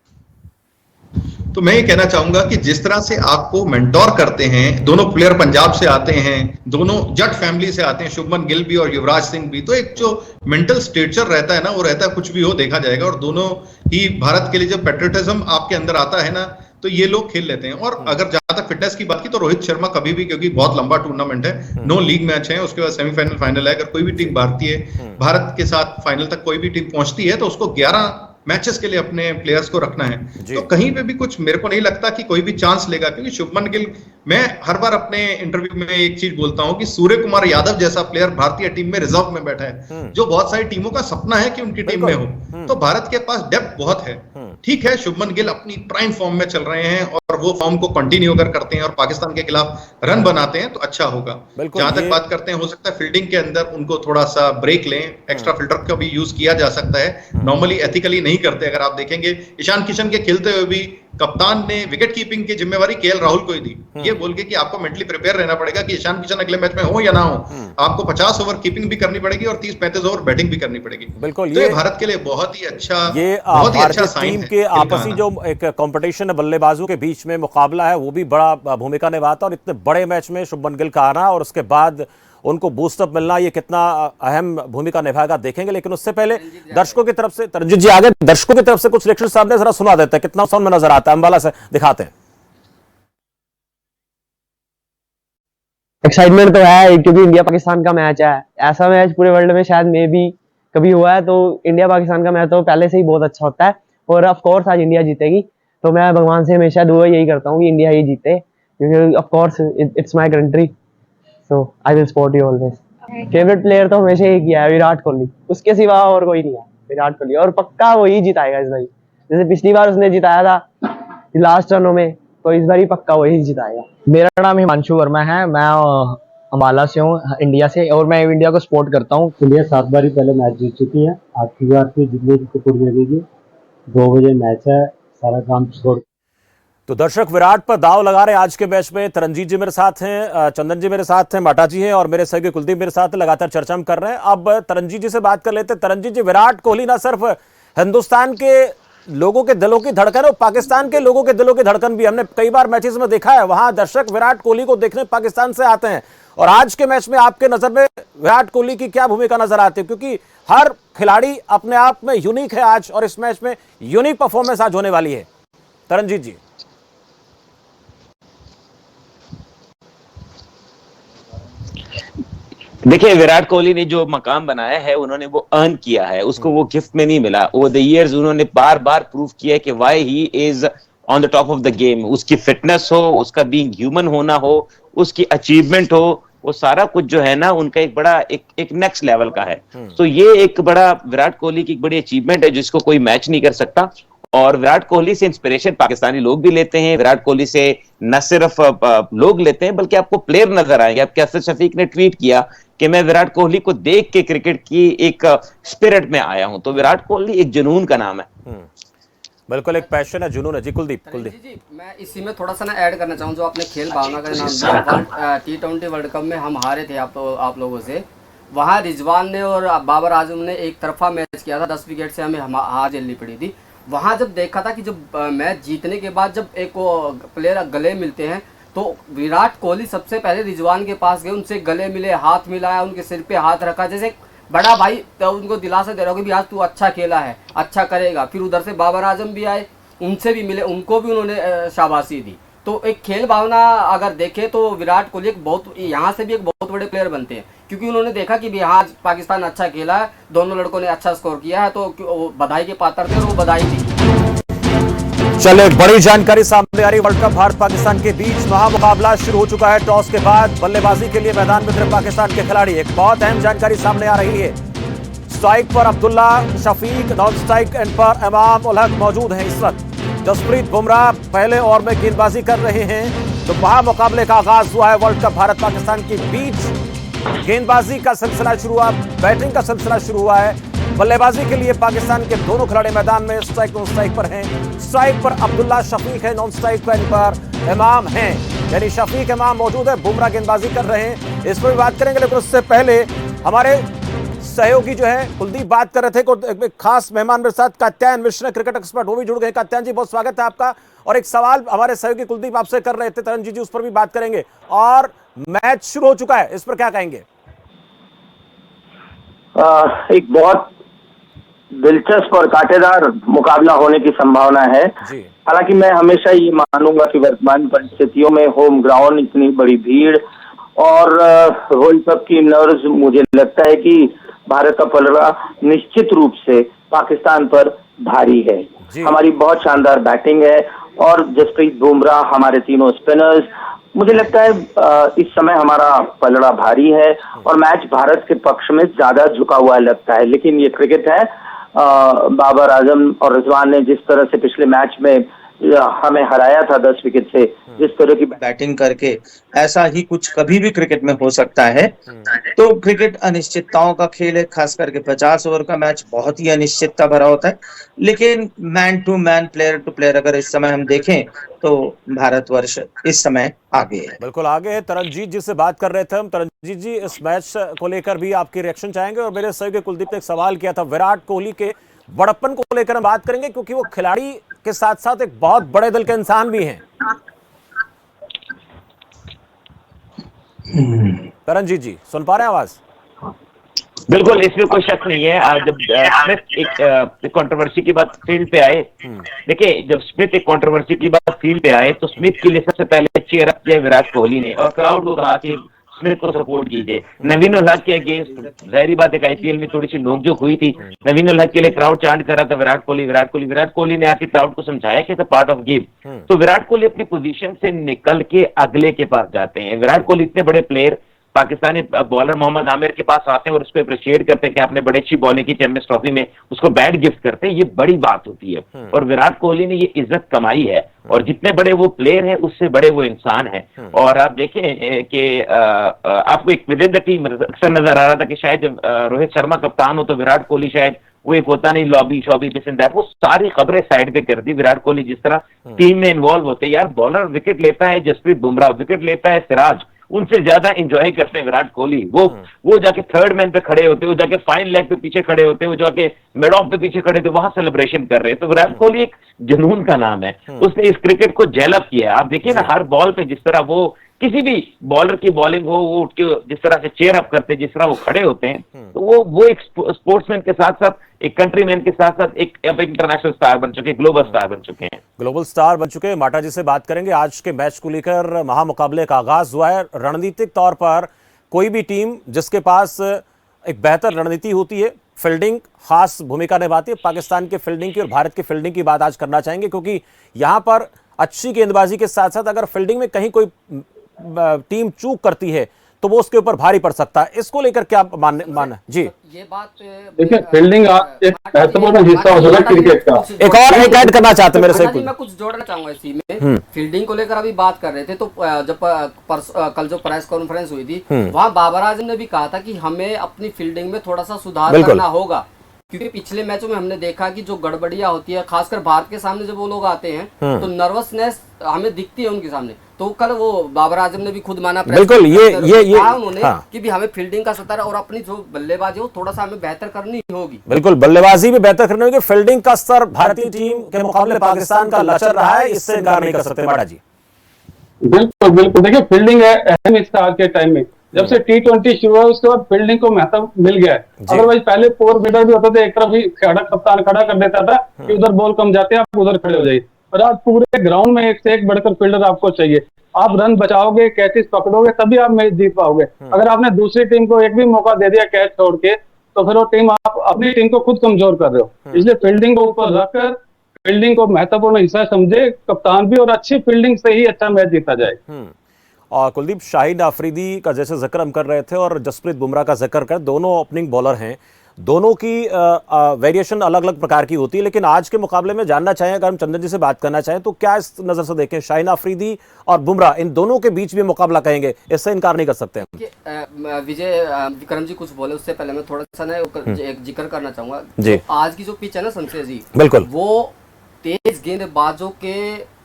तो मैं ये कहना चाहूंगा कि जिस तरह से आपको मेंटोर करते हैं, दोनों प्लेयर पंजाब से आते हैं, दोनों जट फैमिली से आते हैं, शुभमन गिल भी और युवराज सिंह भी, तो एक जो मेंटल स्ट्रक्चर रहता है ना, वो रहता है कुछ भी हो देखा जाएगा। और दोनों ही भारत के लिए जब पेट्रियटिज्म आपके अंदर आता है ना, तो ये लोग खेल लेते हैं। और अगर जहां तक फिटनेस की बात की तो रोहित शर्मा कभी भी, क्योंकि बहुत लंबा टूर्नामेंट है, 9 लीग मैच है, उसके बाद सेमीफाइनल फाइनल है, अगर कोई भी टीम भारत के साथ फाइनल तक कोई भी टीम पहुंचती है तो उसको 11 मैचेस के लिए अपने प्लेयर्स को रखना है। तो कहीं पे भी कुछ मेरे को नहीं लगता कि कोई भी चांस लेगा, क्योंकि शुभमन गिल, मैं हर बार अपने इंटरव्यू में एक चीज बोलता हूं कि सूर्य कुमार यादव जैसा प्लेयर भारतीय टीम में रिजर्व में बैठा है, जो बहुत सारी टीमों का सपना है कि उनकी टीम में हो। तो भारत के पास डेप्थ बहुत है। ठीक है, शुभमन गिल अपनी प्राइम फॉर्म में चल रहे हैं और वो फॉर्म को कंटिन्यू अगर करते हैं और पाकिस्तान के खिलाफ रन बनाते हैं तो अच्छा होगा। जहां तक बात करते हैं, हो सकता है फील्डिंग के अंदर उनको थोड़ा सा ब्रेक लें, एक्स्ट्रा फिल्टर का भी यूज किया जा सकता है, नॉर्मली एथिकली नहीं करते। अगर आप देखेंगे ईशान किशन के खेलते हुए भी कप्तान ने विकेट कीपिंग की जिम्मेवारी केएल राहुल को ही दी, ये बोल के कि आपको मेंटली प्रिपेयर रहना पड़ेगा कि ईशान किशन अगले मैच में हो या ना हो, आपको 50 ओवर कीपिंग भी करनी पड़ेगी और 30-35 ओवर बैटिंग भी करनी पड़ेगी। बिल्कुल, तो ये भारत के लिए बहुत ही अच्छा, ये बहुत ही अच्छा टीम के आपसी जो एक कंपटीशन है, बल्लेबाजों के बीच में मुकाबला है, वो भी बड़ा भूमिका निभाता है। और इतने बड़े मैच में शुभमन गिल का आना और उसके बाद उनको बूस्टअप मिलना, ये कितना अहम भूमिका निभाएगा देखेंगे। लेकिन उससे पहले दर्शकों की तरफ से, तरनजीत जी आगे दर्शकों की तरफ से कुछ सिलेक्शन साहब ने जरा सुना देते हैं, कितना साउंड में नजर आता है, अंबाला से दिखाते हैं। एक्साइटमेंट तो है क्योंकि इंडिया पाकिस्तान का मैच है, ऐसा मैच पूरे वर्ल्ड में शायद मे भी कभी हुआ है, तो इंडिया पाकिस्तान का मैच तो पहले से ही बहुत अच्छा होता है और ऑफ कोर्स आज इंडिया जीतेगी। तो मैं भगवान से हमेशा दुआ यही करता हूँ कि इंडिया ही जीते, क्योंकि of course it's my country, so I will support you always. Favourite player तो हमेशा ही किया है विराट कोहली, उसके सिवा और कोई नहीं है, विराट कोहली, और पक्का वही जिताएगा इस बार। जैसे पिछली बार उसने जिताया था लास्ट रनों में, तो इस बार ही पक्का वही जिताएगा। मेरा नाम हिमांशु वर्मा है, मैं अम्बाला से हूँ, इंडिया से, और मैं इंडिया को सपोर्ट करता हूँ। इंडिया 7 बार पहले मैच जीत चुकी है, आखिरी बार की जितनी कपूर मिलेगी। 2 बजे मैच है, सारा काम छोड़। तो दर्शक विराट पर दाव लगा रहे आज के मैच में। तरनजीत जी मेरे साथ हैं, चंदन जी मेरे साथ हैं, माटा जी हैं और मेरे सहयोगी कुलदीप मेरे साथ, लगातार चर्चा हम कर रहे हैं। अब तरनजीत जी से बात कर लेते हैं। तरनजीत जी, विराट कोहली ना सिर्फ हिंदुस्तान के लोगों के दिलों की धड़कन है, पाकिस्तान के लोगों के दिलों की धड़कन भी। हमने कई बार मैचेस में देखा है, वहां दर्शक विराट कोहली को देखने पाकिस्तान से आते हैं। और आज के मैच में आपके नजर में विराट कोहली की क्या भूमिका नजर आती है, क्योंकि हर खिलाड़ी अपने आप में यूनिक है आज, और इस मैच में यूनिक परफॉर्मेंस आज होने वाली है। तरनजीत जी। देखिए, विराट कोहली ने जो मकाम बनाया है उन्होंने वो अर्न किया है, उसको वो गिफ्ट में नहीं मिला। ओवर द इयर्स उन्होंने बार बार प्रूव किया कि why he is on the top of the game, उसकी फिटनेस हो, उसका बीइंग ह्यूमन होना हो, उसकी अचीवमेंट हो, वो सारा कुछ जो है ना उनका एक बड़ा एक नेक्स्ट लेवल का है। तो ये एक बड़ा विराट कोहली की एक बड़ी अचीवमेंट है जिसको कोई मैच नहीं कर सकता। और विराट कोहली से इंस्पिरेशन पाकिस्तानी लोग भी लेते हैं, विराट कोहली से न सिर्फ लोग लेते हैं बल्कि आपको प्लेयर नजर आएंगे। अब कैसर शफीक ने ट्वीट किया कि मैं विराट कोहली को देख के क्रिकेट की एक स्पिरिट में आया हूं। तो विराट कोहली एक जुनून का नाम है। बिल्कुल, एक पैशन है, जुनून है। जी कुलदीप। जी, मैं इसी में थोड़ा सा ना ऐड करना चाहूँ, जो आपने खेल भावना का नाम दिया। T20 वर्ल्ड कप में हम हारे थे आप लोगों से। वहाँ रिजवान ने और बाबर आजम ने एक तरफा मैच किया था, 10 विकेट से हमें हार झेलनी पड़ी थी। वहाँ जब देखा था कि जब मैच जीतने के बाद जब एक प्लेयर गले मिलते हैं तो विराट कोहली सबसे पहले रिजवान के पास गए, उनसे गले मिले, हाथ मिलाया, उनके सिर पे हाथ रखा, जैसे बड़ा भाई तो उनको दिलासा दे रहा हो कि आज तू अच्छा खेला है, अच्छा करेगा। फिर उधर से बाबर आजम भी आए, उनसे भी मिले, उनको भी उन्होंने शाबाशी दी। तो एक खेल भावना अगर देखें तो विराट कोहली एक बहुत, यहाँ से भी एक बहुत बड़े प्लेयर बनते हैं, क्योंकि उन्होंने देखा कि हाँ पाकिस्तान अच्छा खेला है, दोनों लड़कों ने अच्छा स्कोर किया है, तो बधाई के पात्र थे और वो बधाई दी। चले, बड़ी जानकारी सामने आ रही। वर्ल्ड कप भारत पाकिस्तान के बीच महामुकाबला शुरू हो चुका है। टॉस के बाद बल्लेबाजी के लिए मैदान में उतरे पाकिस्तान के खिलाड़ी। एक बहुत अहम जानकारी सामने आ रही है। स्ट्राइक पर Abdullah Shafique, non strike end पर इमाम उल हक मौजूद हैं इस वक्त। जसप्रीत बुमराह पहले ओवर में गेंदबाजी कर रहे हैं। तो महामुकाबले का आगाज हुआ है। वर्ल्ड कप भारत पाकिस्तान के बीच गेंदबाजी का सिलसिला शुरू हुआ, बैटिंग का सिलसिला शुरू हुआ है। बल्लेबाजी के लिए पाकिस्तान के दोनों खिलाड़ी मैदान में स्ट्राइक नॉन स्ट्राइक पर हैं। स्ट्राइक पर अब्दुल्ला शफीक है, नॉन स्ट्राइक पर इमाम हैं, यानी शफीक इमाम मौजूद है। बुमराह गेंदबाजी कर रहे हैं, इस पर भी बात करेंगे, लेकिन उससे पहले हमारे सहयोगी जो है कुलदीप बात कर रहे थे। एक खास मेहमान मेरे साथ कात्यायन मिश्र, क्रिकेट एक्सपर्ट, वो भी जुड़ गए। कात्यायन जी, बहुत स्वागत है आपका। और एक सवाल हमारे सहयोगी कुलदीप आपसे कर रहे थे, तरनजीत जी, उस पर भी बात करेंगे। और मैच शुरू हो चुका है, इस पर क्या कहेंगे? एक बहुत दिलचस्प और कांटेदार मुकाबला होने की संभावना है। हालांकि मैं हमेशा ये मानूंगा कि वर्तमान परिस्थितियों में होम ग्राउंड, इतनी बड़ी भीड़ और वर्ल्ड कप की नर्व्स, मुझे लगता है कि भारत का पलड़ा निश्चित रूप से पाकिस्तान पर भारी है। हमारी बहुत शानदार बैटिंग है और जसप्रीत बुमराह, हमारे तीनों स्पिनर्स, मुझे लगता है इस समय हमारा पलड़ा भारी है और मैच भारत के पक्ष में ज्यादा झुका हुआ लगता है। लेकिन ये क्रिकेट है। बाबर आजम और रिजवान ने जिस तरह से पिछले मैच में हमें हराया था 10 विकेट से, जिस तरह की बैटिंग करके, ऐसा ही कुछ कभी भी क्रिकेट में हो सकता है। तो क्रिकेट अनिश्चितताओं का खेल है, खास करके 50 ओवर का मैच बहुत ही अनिश्चितता भरा होता है। लेकिन man to man, player to player अगर इस समय हम देखें तो भारतवर्ष इस समय आगे है। बिल्कुल आगे है। तरनजीत जी से बात कर रहे थे हम। तरनजीत जी, इस मैच को लेकर भी आपकी रिएक्शन चाहेंगे। और मेरे सहयोगी कुलदीप ने एक सवाल किया था, विराट कोहली के बड़प्पन को लेकर हम बात करेंगे, क्योंकि वो खिलाड़ी के साथ साथ एक बहुत बड़े दिल के इंसान भी हैं। तरनजीत जी, सुन पा रहे हैं आवाज? बिल्कुल, इसमें कोई शक नहीं है। जब स्मिथ एक कंट्रोवर्सी की बात फील्ड पे आए, देखिए जब स्मिथ एक कंट्रोवर्सी की बात फील्ड पे आए तो स्मिथ के लिए सबसे पहले चीयर अप किया विराट कोहली ने और क्राउड को कहा कि स्मिथ को सपोर्ट कीजिए। नवीन उल हक के अगेंस्ट जाहिर बात है आईपीएल में थोड़ी सी नोकझोंक हुई थी। नवीन उल हक के लिए क्राउड चांट कर रहा था विराट कोहली, विराट कोहली। विराट कोहली ने आके क्राउड को समझाया कि पार्ट ऑफ गेम। तो विराट कोहली अपनी पोजीशन से निकल के अगले के पास जाते हैं। विराट कोहली इतने बड़े प्लेयर पाकिस्तानी बॉलर मोहम्मद आमिर के पास आते हैं और उसको अप्रिशिएट करते हैं कि आपने बड़ी अच्छी बॉलिंग की, चैंपियंस ट्रॉफी में उसको बैट गिफ्ट करते हैं। ये बड़ी बात होती है और विराट कोहली ने ये इज्जत कमाई है। और जितने बड़े वो प्लेयर हैं उससे बड़े वो इंसान है। और आप देखें कि आपको एक विद इन द टीम अक्सर नजर आ रहा था कि शायद जब रोहित शर्मा कप्तान हो तो विराट कोहली शायद वो एक होता नहीं लॉबी शॉबी पसंद है, वो सारी खबरें साइड पे कर दी। विराट कोहली जिस तरह टीम में इन्वॉल्व होते हैं, यार बॉलर विकेट लेता है जसप्रीत बुमराह, विकेट लेता है सिराज, उनसे ज्यादा एंजॉय करते हैं विराट कोहली। वो जाके थर्ड मैन पे खड़े होते, वो जाके फाइन लेग पे पीछे खड़े होते, वो जाके मिड ऑफ पे पीछे खड़े थे, वहां सेलिब्रेशन कर रहे हैं। तो विराट कोहली एक जुनून का नाम है, उसने इस क्रिकेट को जेलअप किया है। आप देखिए ना हर बॉल पे जिस तरह वो किसी भी बॉलर की बॉलिंग हो वो उठ के जिस तरह से चेयर अप करते हैं, जिस तरह वो खड़े होते हैं, तो वो एक स्पोर्ट्समैन के साथ साथ एक कंट्रीमैन के साथ साथ एक इंटरनेशनल स्टार बन चुके, ग्लोबल स्टार बन चुके हैं। ग्लोबल स्टार बन चुके हैं। माटा जी से बात करेंगे। आज के मैच को लेकर महामुकाबले का आगाज हुआ है। रणनीतिक तौर पर कोई भी टीम जिसके पास एक बेहतर रणनीति होती है, फील्डिंग खास भूमिका निभाती है। पाकिस्तान की फील्डिंग की और भारत की फील्डिंग की बात आज करना चाहेंगे, क्योंकि यहां पर अच्छी गेंदबाजी के साथ साथ अगर फील्डिंग में कहीं कोई टीम चूक करती है तो वो उसके ऊपर भारी पड़ सकता है। इसको लेकर क्या मानना जी? ये बात देखिए, फील्डिंग एक महत्वपूर्ण हिस्सा हो जाता है क्रिकेट का। एक और एक ऐड करना चाहते मेरे से मैं कुछ जोड़ना चाहूंगा इसी में। फील्डिंग को लेकर अभी बात कर रहे थे, तो जब कल जो प्रेस कॉन्फ्रेंस हुई थी, वहाँ बाबर आजम ने भी कहा था कि हमें अपनी फील्डिंग में थोड़ा सा सुधार करना होगा, क्योंकि पिछले मैचों में हमने देखा कि जो गड़बड़ियां होती है, खासकर भारत के सामने जब वो लोग आते हैं तो नर्वसनेस हमें दिखती है उनके सामने। तो कल वो बाबर आजम ने भी खुद माना, बिल्कुल ये उन्होंने हाँ। कि भी हमें फील्डिंग का स्तर और अपनी जो बल्लेबाजी हो थोड़ा सा हमें बेहतर करनी होगी। बिल्कुल, बल्लेबाजी भी बेहतर करनी होगी। फील्डिंग का स्तर भारतीय टीम के मुकाबले पाकिस्तान का लचर रहा है, इससे इनकार नहीं कर सकते माड़ा जी। बिल्कुल बिल्कुल, देखिए फील्डिंग है अहम हिस्सा आज के टाइम में। जब से T20 शुरू हुआ उसके बाद फील्डिंग को महत्व मिल गया है। अदरवाइज पहले फोर फील्डर भी होते थे, एक तरफ ही कप्तान खड़ा कर देता था कि उधर बॉल कम जाते हैं, आप उधर खड़े हो जाइए। और आज पूरे ग्राउंड में एक से एक बढ़कर फील्डर आपको चाहिए। आप रन बचाओगे, कैचेस पकड़ोगे, तभी आप मैच जीत पाओगे। अगर आपने दूसरी टीम को एक भी मौका दे दिया कैच छोड़ के, तो फिर वो टीम, आप अपनी टीम को खुद कमजोर कर रहे हो। इसलिए फील्डिंग को ऊपर रखकर फील्डिंग को महत्वपूर्ण हिस्सा समझे कप्तान भी, और अच्छी फील्डिंग से ही अच्छा मैच जीता जाए। और कुलदीप, शाहिद अफरीदी का जैसे जिक्र हम कर रहे थे और जसप्रीत बुमराह का जिक्र कर, दोनों ओपनिंग बॉलर हैं, दोनों की वेरिएशन अलग अलग प्रकार की होती है, लेकिन आज के मुकाबले में जानना चाहें, अगर हम चंदन जी से बात करना चाहें, तो क्या इस नजर से देखें शाहिद अफरीदी और बुमराह, इन दोनों के बीच भी मुकाबला कहेंगे, इससे इनकार नहीं कर सकते हम। विजय विक्रम जी कुछ बोले उससे पहले मैं थोड़ा सा ना एक जिक्र करना चाहूंगा। आज की जो पिच है ना शमशेर जी, बिल्कुल वो तेज गेंदबाजों के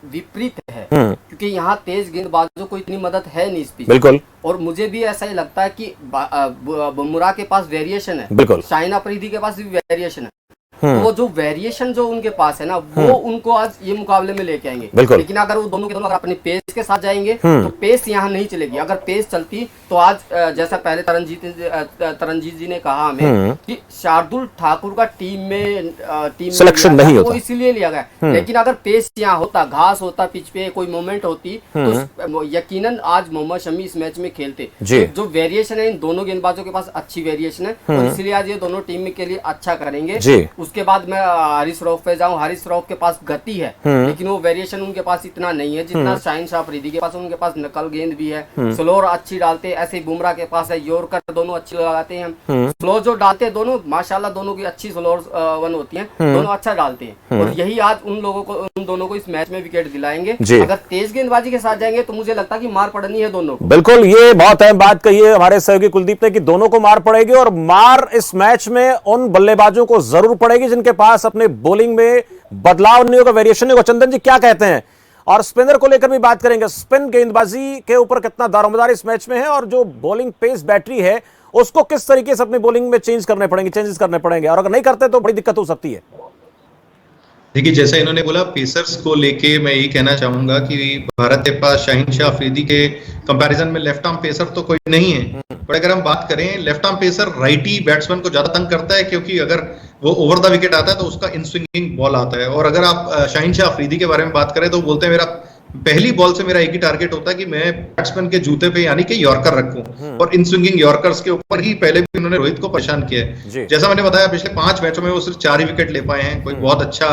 विपरीत है, क्योंकि यहाँ तेज गेंदबाजों को इतनी मदद है नहीं इस पिच। बिल्कुल। और मुझे भी ऐसा ही लगता है कि बुमराह के पास वेरिएशन है, बिल्कुल, शाहिद अफरीदी के पास भी वेरिएशन है। तो वो जो वेरिएशन जो उनके पास है ना, वो उनको आज ये मुकाबले में लेके आएंगे। लेकिन अगर वो दोनों के दोनों अपने पेस के साथ जाएंगे तो पेस यहाँ नहीं चलेगी। अगर पेस चलती तो आज जैसा पहले तरनजीत जी ने कहा हमें कि शार्दुल ठाकुर का टीम में सिलेक्शन नहीं होता, वो इसीलिए लिया गया। लेकिन अगर पेस यहाँ होता, घास होता, पिच पे कोई मोमेंट होती, तो यकीनन आज मोहम्मद शमी इस मैच में खेलते। जो वेरिएशन है इन दोनों गेंदबाजों के पास अच्छी वेरिएशन है, और इसलिए आज ये दोनों टीम के लिए अच्छा करेंगे। उसके बाद मैं हारिस रऊफ पे जाऊं, हारिस रऊफ के पास गति है, लेकिन वो वेरिएशन उनके पास इतना नहीं है जितना शाहीन शाह अफरीदी के पास। उनके पास नकल गेंद भी है, स्लोर अच्छी डालते हैं, ऐसे ही बुमराह के पास है, यॉर्कर दोनों अच्छी लगाते हैं। स्लो जो डालते हैं दोनों, माशाल्लाह दोनों की अच्छी स्लोर वन होती है, दोनों अच्छा डालते हैं। और यही आज उन दोनों को इस मैच में विकेट दिलाएंगे। अगर तेज गेंदबाजी के साथ जाएंगे तो मुझे लगता है कि मार पड़नी है दोनों को। बिल्कुल, ये बहुत अहम बात कही है हमारे सहयोगी कुलदीप ने कि दोनों को मार पड़ेगी, और मार इस मैच में उन बल्लेबाजों को जरूर पड़ेगी जिनके पास अपने बॉलिंग में बदलाव नहीं होगा, वेरिएशन नहीं होगा। चंदन जी क्या कहते हैं? और स्पिनर को लेकर भी बात करेंगे, स्पिन गेंदबाजी के ऊपर कितना दारोमदार इस मैच में है, और जो बॉलिंग पेस बैटरी है उसको किस तरीके से अपनी बॉलिंग में चेंजेस करने पड़ेंगे, और अगर नहीं करते तो बड़ी दिक्कत हो सकती है। देखिए, जैसा इन्होंने बोला पेसर्स को लेके मैं यही कहना चाहूंगा कि भारत के पास शाहीन शाह अफरीदी के कंपैरिजन में लेफ्ट आर्म पेसर तो कोई नहीं है। पर अगर हम बात करें, left arm pacer righty batsman को ज्यादा तंग करता है, क्योंकि अगर वो ओवर द विकेट आता है तो उसका इन स्विंगिंग बॉल आता है। और अगर आप शाहीन शाह अफरीदी के बारे में बात करें तो बोलते हैं मेरा पहली बॉल से मेरा एक ही टारगेट होता है कि मैं बैट्समैन के जूते पे यानी कि यॉर्कर रखूं, और इन स्विंगिंग यॉर्कर्स के ऊपर ही पहले भी उन्होंने रोहित को परेशान किया है। जैसा मैंने बताया, पिछले 5 मैचों में वो सिर्फ 4 ही विकेट ले पाए हैं, कोई बहुत अच्छा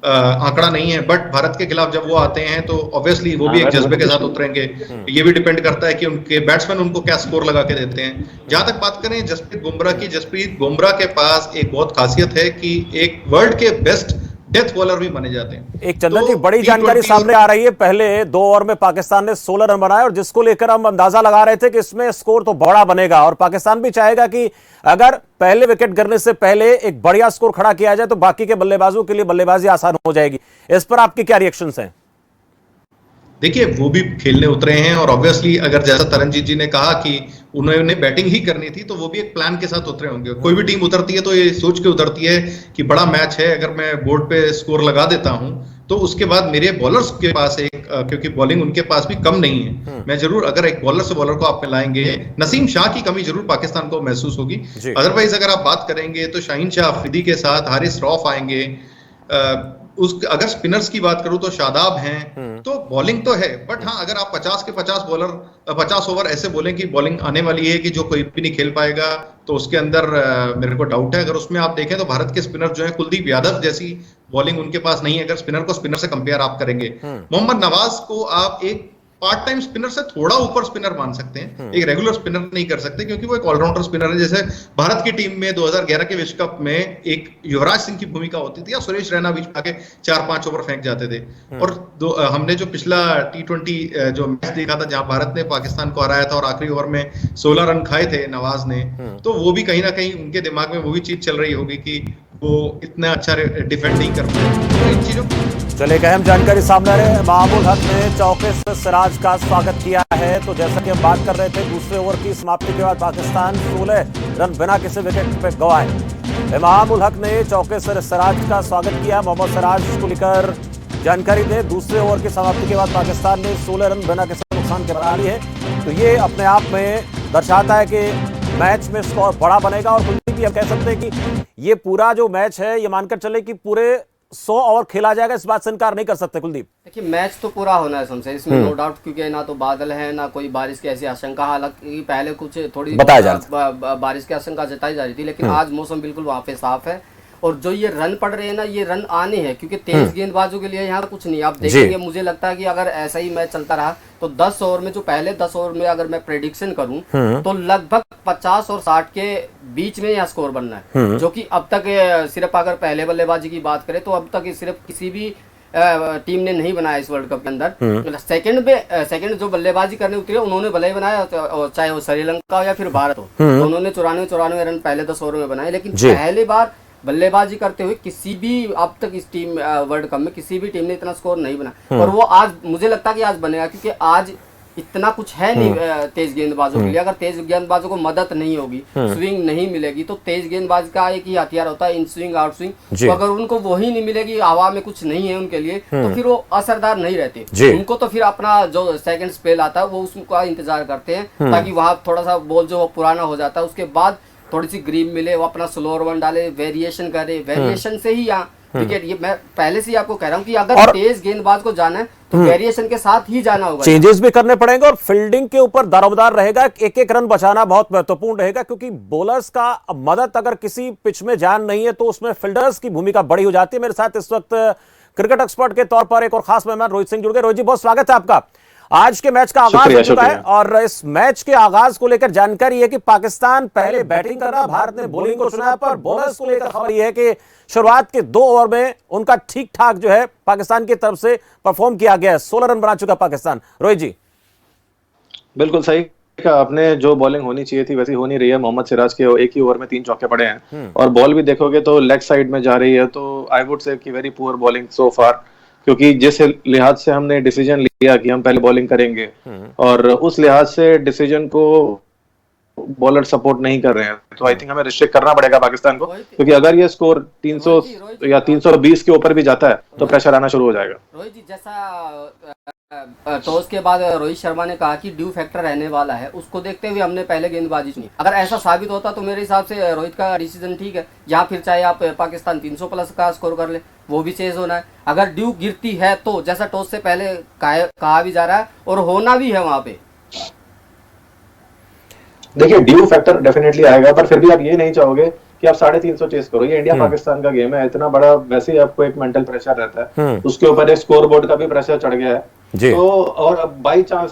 आंकड़ा नहीं है। बट भारत के खिलाफ जब वो आते हैं तो ऑब्वियसली वो भी एक जज्बे के साथ उतरेंगे। ये भी डिपेंड करता है कि उनके बैट्समैन उनको क्या स्कोर लगा के देते हैं। जहां तक बात करें जसप्रीत बुमराह की, जसप्रीत बुमराह के पास एक बहुत खासियत है कि एक वर्ल्ड के बेस्ट डेथ बॉलर भी माने जाते हैं। एक चंदन जी बड़ी जानकारी सामने आ रही है, पहले 2 ओवर में पाकिस्तान ने 16 रन बनाए, और जिसको लेकर हम अंदाजा लगा रहे थे कि इसमें स्कोर तो बड़ा बनेगा, और पाकिस्तान भी चाहेगा कि अगर पहले विकेट गिरने से पहले एक बढ़िया स्कोर खड़ा किया जाए तो बाकी के बल्लेबाजों के लिए बल्लेबाजी आसान हो जाएगी। इस पर आपके क्या रिएक्शंस हैं? देखिए, वो भी खेलने उतरे हैं, और ऑब्वियसली अगर जैसा तरनजीत जी ने कहा कि उन्होंने बैटिंग ही करनी थी, तो वो भी एक प्लान के साथ उतरे होंगे। कोई भी टीम उतरती है तो ये सोच के उतरती है कि बड़ा मैच है, अगर मैं बोर्ड पे स्कोर लगा देता हूं तो उसके बाद मेरे बॉलर्स के पास एक, क्योंकि बॉलिंग उनके पास भी कम नहीं है, मैं जरूर अगर एक बॉलर से बॉलर को आप मिलाएंगे, नसीम शाह की कमी जरूर पाकिस्तान को महसूस होगी। अदरवाइज अगर आप बात करेंगे तो शाहीन शाह अफरीदी के साथ हारिस रऊफ आएंगे। अगर स्पिनर्स की बात करूं तो शादाब हैं, तो बॉलिंग तो है। बट हाँ, अगर आप 50 के 50 ओवर ऐसे बोलें कि बॉलिंग आने वाली है कि जो कोई भी नहीं खेल पाएगा, तो उसके अंदर मेरे को डाउट है। अगर उसमें आप देखें तो भारत के स्पिनर जो है, कुलदीप यादव जैसी बॉलिंग उनके पास नहीं है। अगर स्पिनर को स्पिनर से कंपेयर आप करेंगे, मोहम्मद नवाज को आप एक पार्ट टाइम स्पिनर से थोड़ा ऊपर स्पिनर मान सकते हैं, एक रेगुलर स्पिनर नहीं कर सकते, क्योंकि वो एक ऑलराउंडर स्पिनर है। जैसे भारत की टीम में 2011 के विश्व कप में एक युवराज सिंह की भूमिका होती थी, या सुरेश रैना बीच में आके 4-5 ओवर फेंक जाते थे। और हमने जो पिछला T20 जो मैच देखा था, जहां भारत ने पाकिस्तान को हराया था और आखिरी ओवर में 16 रन खाए थे नवाज ने, तो वो भी कहीं ना कहीं उनके दिमाग में वो भी चीज चल रही होगी कि वो इतना अच्छा डिफेंड नहीं कर पाए। तो इन चीजों चलिए एक अहम जानकारी सामने आ रही है। महमूद हक ने चौके से सिराज का स्वागत किया है। तो जैसा कि हम बात कर रहे थे, दूसरे ओवर की समाप्ति के बाद पाकिस्तान 16 रन बिना किसी विकेट पे गंवाए। महमूद हक ने चौके से सिराज का स्वागत किया। मोहम्मद सिराज को लेकर जानकारी दे, दूसरे ओवर की समाप्ति के बाद पाकिस्तान ने 16 रन बिना किसी नुकसान के बना लिए है। तो ये अपने आप में दर्शाता है कि मैच में स्कोर बड़ा बनेगा। और कुलदीप भी हम कह सकते हैं कि ये पूरा जो मैच है, ये मानकर चले कि पूरे 100 ओवर खेला जाएगा, इस बात से इनकार नहीं कर सकते कुलदीप। देखिए मैच तो पूरा होना है शमशेर, इसमें नो डाउट, क्योंकि ना तो बादल है ना कोई बारिश की ऐसी आशंका। हालांकि पहले कुछ थोड़ी बारिश की आशंका जताई जा रही थी, लेकिन आज मौसम बिल्कुल वहां पे साफ है। और जो ये रन पड़ रहे हैं ना, ये रन आने हैं, क्योंकि तेज गेंदबाजों के लिए यहाँ कुछ नहीं। आप देखेंगे, मुझे लगता है कि अगर ऐसा ही मैच चलता रहा तो 10 ओवर में, जो पहले 10 ओवर में अगर मैं प्रेडिक्शन करूं तो लगभग 50 और 60 के बीच में यहाँ स्कोर बनना है। जो कि अब तक सिर्फ अगर पहले बल्लेबाजी की बात करें तो अब तक सिर्फ किसी भी टीम ने नहीं बनाया इस वर्ल्ड कप के अंदर। सेकंड जो बल्लेबाजी करने उतरे उन्होंने भले ही बनाया, चाहे वो श्रीलंका हो या फिर भारत हो, तो उन्होंने 94 रन पहले 10 ओवर में बनाए। लेकिन पहली बार बल्लेबाजी करते हुए किसी भी अब तक इस टीम वर्ल्ड कप में किसी भी टीम ने इतना स्कोर नहीं बना। और वो आज मुझे लगता है कि आज बनेगा, क्योंकि आज इतना कुछ है नहीं तेज गेंदबाजों के लिए। अगर तेज गेंदबाजों को मदद नहीं होगी, स्विंग नहीं मिलेगी, तो तेज गेंदबाज का एक ही हथियार होता है इन स्विंग आउट स्विंग। तो अगर उनको वही नहीं मिलेगी, हवा में कुछ नहीं है उनके लिए, तो फिर वो असरदार नहीं रहते। उनको तो फिर अपना जो सेकंड स्पेल आता है वो उसका इंतजार करते हैं, ताकि वहाँ थोड़ा सा बॉल जो पुराना हो जाता है, उसके बाद थोड़ी सी ग्रीप मिले, वो अपना स्लोअर वन डाले, वेरिएशन करे, वेरिएशन से ही यहाँ विकेट। ये मैं पहले से ही आपको कह रहा हूँ कि अगर तेज गेंदबाज को जाना है तो वेरिएशन के साथ ही जाना होगा, चेंजेस भी करने पड़ेंगे और फील्डिंग के ऊपर दारोमदार रहेगा। एक एक रन बचाना बहुत महत्वपूर्ण रहेगा, क्योंकि बॉलर्स का मदद अगर किसी पिच में जान नहीं है तो उसमें फील्डर्स की भूमिका बड़ी हो जाती है। मेरे साथ इस वक्त क्रिकेट एक्सपर्ट के तौर पर एक और खास मेहमान रोहित सिंह जुड़ गए। रोहित जी, बहुत स्वागत है आपका। आज के मैच का आगाज हो चुका है और इस मैच के आगाज को लेकर जानकारी है कि पाकिस्तान पहले बैटिंग कर रहा, भारत ने बॉलिंग को चुना, पर बॉलर्स को लेकर खबर यह है कि शुरुआत के 2 ओवर में उनका ठीक ठाक जो है पाकिस्तान की तरफ से परफॉर्म किया गया है। 16 रन बना चुका पाकिस्तान। रोहित जी, बिल्कुल सही कहा आपने, जो बॉलिंग होनी चाहिए थी वैसी हो नहीं रही है। मोहम्मद सिराज के एक ही ओवर में 3 चौके पड़े हैं और बॉल भी देखोगे तो लेग साइड में जा रही है। तो आई वुड से कि वेरी पुअर बॉलिंग सो फार, क्योंकि जिस लिहाज से हमने डिसीजन लिया कि हम पहले बॉलिंग करेंगे और उस लिहाज से डिसीजन को बॉलर सपोर्ट नहीं कर रहे हैं, तो आई थिंक हमें रिस्ट्रिक्ट करना पड़ेगा पाकिस्तान को, क्योंकि अगर ये स्कोर 300 या 320 के ऊपर भी जाता है तो प्रेशर आना शुरू हो जाएगा। रोहित जी, जैसा टॉस के बाद रोहित शर्मा ने कहा कि ड्यू फैक्टर रहने वाला है, उसको देखते हुए हमने पहले गेंदबाजी चुनी। अगर ऐसा साबित होता तो मेरे हिसाब से रोहित का डिसीजन ठीक है, या फिर चाहे आप पाकिस्तान 300 प्लस का स्कोर कर ले, वो भी चेज होना है। अगर ड्यू गिरती है तो जैसा टॉस से पहले कहा भी जा रहा है और होना भी है वहां पे, देखिए ड्यू फैक्टर डेफिनेटली आएगा, पर फिर भी आप ये नहीं चाहोगे कि आप 350 चेस करो। ये इंडिया पाकिस्तान का गेम है, इतना बड़ा वैसे ही आपको एक मेंटल प्रेशर रहता है, उसके ऊपर एक स्कोर बोर्ड का भी प्रेशर चढ़ गया है। तो और अब बाई चांस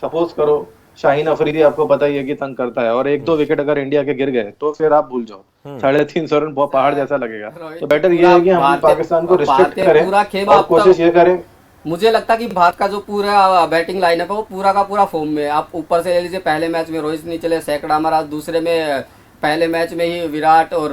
सपोज करो शाहीन अफरीदी आपको पता ही है कि तंग करता है, और 1-2 विकेट अगर इंडिया के गिर गए तो फिर आप भूल जाओ, 350 रन बहुत पहाड़ जैसा लगेगा। तो बेटर ये है कि हम पाकिस्तान को रिस्ट्रिक्ट करें और कोशिश ये करें। मुझे लगता है कि भारत का जो पूरा बैटिंग लाइनअप है वो पूरा का पूरा फॉर्म में। आप ऊपर से ले लीजिए, पहले मैच में रोहित नहीं चले, सैकड़ा मारा, दूसरे में पहले मैच में ही विराट और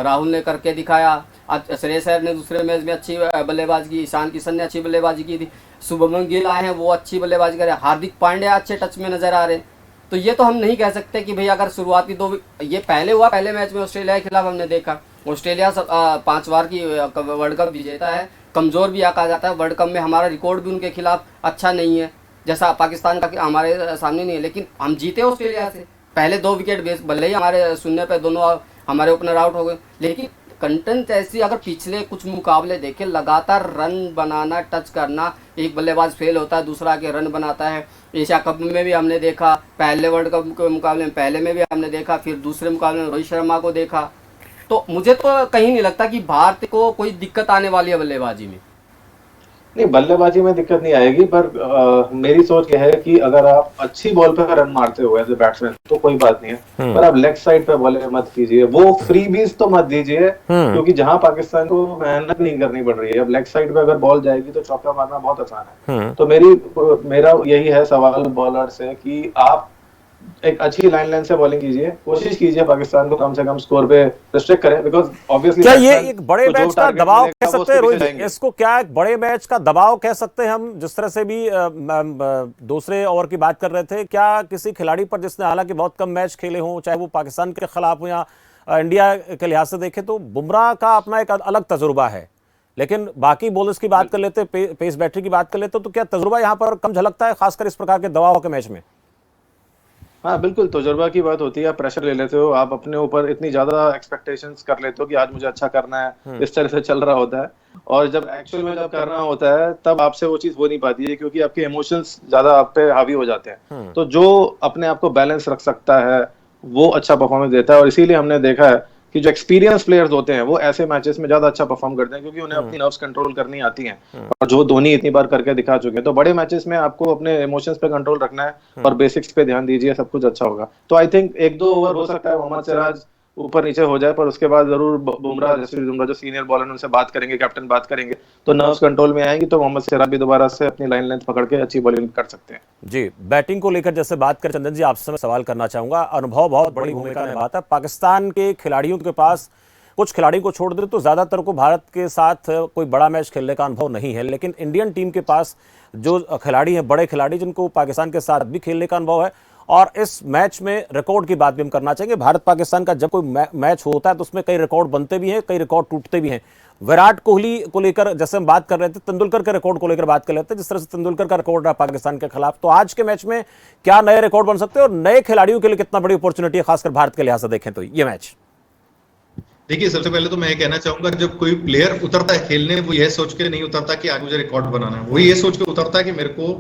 राहुल ने करके दिखाया, श्रेयस अय्यर ने दूसरे मैच में अच्छी बल्लेबाजी की, ईशान किशन ने अच्छी बल्लेबाजी की थी, शुभमन गिल आए हैं वो अच्छी बल्लेबाजी कर रहे हैं, हार्दिक पांड्या अच्छे टच में नजर आ रहे हैं। तो ये तो हम नहीं कह सकते कि भाई अगर शुरुआती 2 ये पहले हुआ, पहले मैच में ऑस्ट्रेलिया के खिलाफ हमने देखा, ऑस्ट्रेलिया 5 बार की वर्ल्ड कप विजेता है, कमजोर भी कहा जाता है वर्ल्ड कप में, हमारा रिकॉर्ड भी उनके खिलाफ अच्छा नहीं है जैसा पाकिस्तान का हमारे सामने नहीं है, लेकिन हम जीते ऑस्ट्रेलिया से। पहले 2 विकेट बेस भले ही हमारे शून्य पे दोनों हमारे ओपनर आउट हो गए, लेकिन कंटेंट ऐसी अगर पिछले कुछ मुकाबले देखें, लगातार रन बनाना, टच करना, एक बल्लेबाज फेल होता है दूसरा के रन बनाता है, एशिया कप में भी हमने देखा, पहले वर्ल्ड कप के मुकाबले में पहले में भी हमने देखा, फिर दूसरे मुकाबले में रोहित शर्मा को देखा। तो मुझे तो कहीं नहीं लगता कि भारत को कोई दिक्कत आने वाली है बल्लेबाजी में। नहीं, बल्लेबाजी में दिक्कत नहीं आएगी, पर मेरी सोच यह है कि अगर आप अच्छी बॉल पे रन मारते हो एज ए बैट्समैन तो कोई बात नहीं है, पर आप लेग साइड पे बॉलिंग मत कीजिए, वो फ्रीबीज तो मत दीजिए, क्योंकि जहां पाकिस्तान को मेहनत नहीं करनी पड़ रही है, अब लेग साइड पे अगर बॉल जाएगी तो चौका मारना बहुत आसान है। तो मेरा यही है सवाल बॉलर से कि आप एक अच्छी लाइन से बॉलिंग कीजिए, कोशिश कीजिए पाकिस्तान को कम से कम स्कोर पे रिस्ट्रिक्ट करें, बिकॉज़ ऑब्वियसली क्या ये एक बड़े मैच का दबाव कह सकते हैं रोहित, इसको क्या एक बड़े मैच का दबाव कह सकते हैं हम? जिस तरह से भी दूसरे ओवर की बात कर रहे थे, क्या किसी खिलाड़ी पर जिसने हालांकि बहुत कम मैच खेले हों, चाहे वो पाकिस्तान के खिलाफ हो या इंडिया के लिहाज से देखें, तो बुमराह का अपना एक अलग तजुर्बा है, लेकिन बाकी बॉलर्स की बात कर लेते, पेस बैटरी की बात कर लेते, तो क्या तजुर्बा यहाँ पर कम झलकता है, खासकर इस प्रकार के दबाव के मैच में? हाँ बिल्कुल, तजुर्बा की बात होती है, आप प्रेशर ले लेते हो, आप अपने ऊपर इतनी ज्यादा एक्सपेक्टेशंस कर लेते हो कि आज मुझे अच्छा करना है, इस तरह से चल रहा होता है, और जब एक्चुअल में जब करना होता है तब आपसे वो चीज हो नहीं पाती है, क्योंकि आपके इमोशंस ज्यादा आप पे हावी हो जाते हैं। तो जो अपने आप को बैलेंस रख सकता है वो अच्छा परफॉर्मेंस देता है, और इसीलिए हमने देखा है कि जो एक्सपीरियंस प्लेयर्स होते हैं वो ऐसे मैचेस में ज्यादा अच्छा परफॉर्म करते हैं, क्योंकि उन्हें अपनी नर्व्स कंट्रोल करनी आती हैं, और जो धोनी इतनी बार करके दिखा चुके हैं। तो बड़े मैचेस में आपको अपने इमोशंस पे कंट्रोल रखना है और बेसिक्स पे ध्यान दीजिए, सब कुछ अच्छा होगा। तो आई थिंक 1-2 ओवर हो सकता है मोहम्मद सिराज ऊपर नीचे हो जाए, पर उसके बाद जरूर बुमराह जो सीनियर बॉलर उनसे बात करेंगे, कैप्टन बात करेंगे, तो नर्व्स कंट्रोल में आएंगी, तो मोहम्मद सिराज भी दोबारा से अपनी लाइन लेंथ पकड़ के अच्छी बॉलिंग कर सकते हैं। जी, बैटिंग को लेकर जैसे बात कर चंदन जी, आपसे मैं सवाल करना चाहूंगा। अनुभव बहुत बड़ी भूमिका निभाता है पाकिस्तान के खिलाड़ियों के पास, कुछ खिलाड़ियों को छोड़ दे तो ज्यादातर को भारत के साथ कोई बड़ा मैच खेलने का अनुभव नहीं है, लेकिन इंडियन टीम के पास जो खिलाड़ी हैं, बड़े खिलाड़ी जिनको पाकिस्तान के साथ भी खेलने का अनुभव है, और इस मैच में रिकॉर्ड की बात भी हम करना चाहेंगे। भारत पाकिस्तान का जब कोई मैच होता है तो उसमें कई रिकॉर्ड बनते भी हैं, कई रिकॉर्ड टूटते भी हैं। विराट कोहली को लेकर जैसे हम बात कर रहे थे, तेंदुलकर के रिकॉर्ड को लेकर बात कर लेते हैं, जिस तरह से तेंदुलकर का रिकॉर्ड रहा पाकिस्तान के खिलाफ, तो आज के मैच में क्या नए रिकॉर्ड बन सकते हैं, और नए खिलाड़ियों के लिए कितना बड़ी अपॉर्चुनिटी है, खासकर भारत के लिहाज से देखें तो ये मैच? देखिए, सबसे पहले तो मैं ये कहना चाहूंगा, जब कोई प्लेयर उतरता है खेलने, वो यह सोच के नहीं उतरता कि आज मुझे रिकॉर्ड बनाना है, वो ये सोच के उतरता है कि मेरे को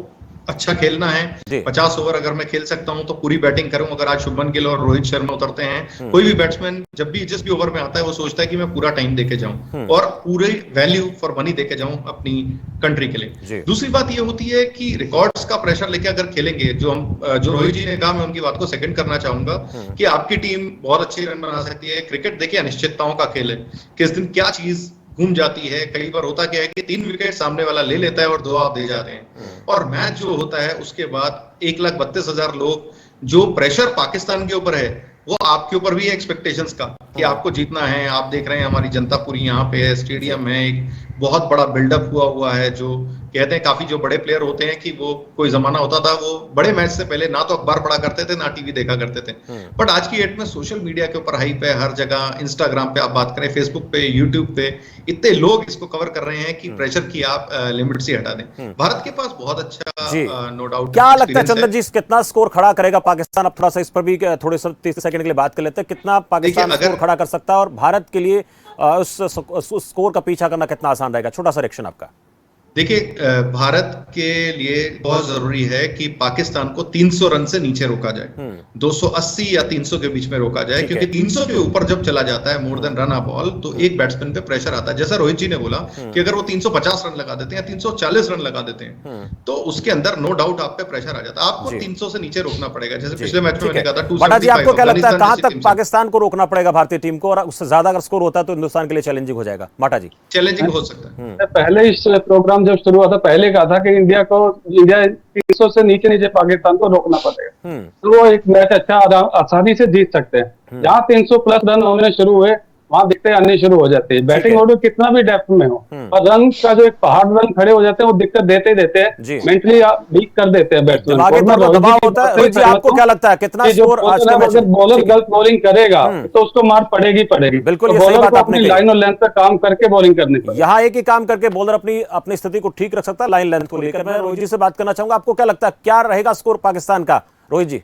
अच्छा खेलना है, 50 ओवर अगर मैं खेल सकता हूं तो पूरी बैटिंग करूं। अगर आज शुभमन गिल और रोहित शर्मा उतरते हैं, कोई भी बैट्समैन जब भी जिस भी ओवर में आता है वो सोचता है कि मैं पूरा टाइम देके जाऊं और पूरे वैल्यू फॉर मनी देके जाऊं अपनी कंट्री के लिए। दूसरी बात ये होती है कि रिकॉर्ड्स का प्रेशर लेके अगर खेलेंगे, जो रोहित जी ने कहा, मैं उनकी बात को सेकंड करना चाहूंगा कि आपकी टीम बहुत अच्छी रन बना सकती है। क्रिकेट देखिए अनिश्चितताओं का खेल है, किस दिन क्या चीज घूम जाती है। कई बार होता क्या है कि 3 विकेट सामने वाला ले लेता है और 2 आप दे जाते हैं, और मैच जो होता है उसके बाद 1,32,000 लोग, जो प्रेशर पाकिस्तान के ऊपर है वो आपके ऊपर भी है एक्सपेक्टेशंस का कि आपको जीतना है। आप देख रहे हैं हमारी जनता पूरी यहाँ पे है, स्टेडियम है, एक बहुत बड़ा बिल्डअप हुआ है। जो कहते हैं काफी जो बड़े प्लेयर होते हैं कि वो कोई जमाना होता था वो बड़े मैच से पहले ना तो अखबार पढ़ा करते थे ना टीवी देखा करते थे, बट आज की डेट में सोशल मीडिया के ऊपर हाइप है, हर जगह, इंस्टाग्राम पे आप बात करें, फेसबुक पे, यूट्यूब पे, इतने लोग इसको कवर कर रहे हैं कि प्रेशर की आप लिमिट से हटा दें। भारत के पास बहुत अच्छा नो डाउट। क्या लगता है चंदन जी, कितना स्कोर खड़ा करेगा पाकिस्तान? अब थोड़ा सा इस पर भी थोड़े 30 सेकंड के लिए बात कर लेते हैं, कितना पाकिस्तान स्कोर खड़ा कर सकता है, और भारत के लिए उस स्कोर का पीछा करना कितना आसान रहेगा? छोटा सा रिएक्शन आपका। देखिए, भारत के लिए बहुत जरूरी है कि पाकिस्तान को 300 रन से नीचे रोका जाए, 280 या 300 के बीच में रोका जाए, क्योंकि 300 के ऊपर जब चला जाता है more than run a ball, तो एक बैट्समैन पे प्रेशर आता है। जैसा रोहित जी ने बोला कि अगर वो 350 रन लगा देते हैं या 340 रन लगा देते हैं तो उसके अंदर नो डाउट आप पे प्रेशर आ जाता है। आपको 300 से नीचे रोकना पड़ेगा, जैसे पिछले मैच में मैंने कहा था 275। आपको क्या लगता है कहां तक पाकिस्तान को रोकना पड़ेगा भारतीय टीम को, और उससे ज्यादा अगर स्कोर होता है तो हिंदुस्तान के लिए चैलेंजिंग हो जाएगा? माटा जी, चैलेंजिंग हो सकता है। पहले इस प्रोग्राम जब शुरू हुआ था, पहले कहा था कि इंडिया 300 से नीचे पाकिस्तान को रोकना पड़ेगा, तो वो एक मैच अच्छा आसानी से जीत सकते हैं। जहाँ 300 प्लस रन होने शुरू हुए वहां दिक्कतें आनी शुरू हो जाती है। बैटिंग ऑर्डर कितना भी डेप्थ में हो, और रन का जो एक पहाड़ रन खड़े हो जाते हैं वो दिक्कत देते हैं, मेंटली वीक कर देते हैं बैट्समैन को। आपको क्या लगता है कितना स्कोर आज का मैच? अगर बॉलर गलत बॉलिंग करेगा तो उसको मार पड़ेगी। बिल्कुल, बॉलर को अपनी लाइन और लेंथ पे काम करके बॉलिंग करनी पड़ेगी। यहाँ एक ही काम करके बॉलर अपनी स्थिति को ठीक रख सकता है लाइन लेंथ को लेकर। मैं रोहित जी से बात करना चाहूंगा, आपको क्या लगता है क्या रहेगा स्कोर पाकिस्तान का? रोहित जी।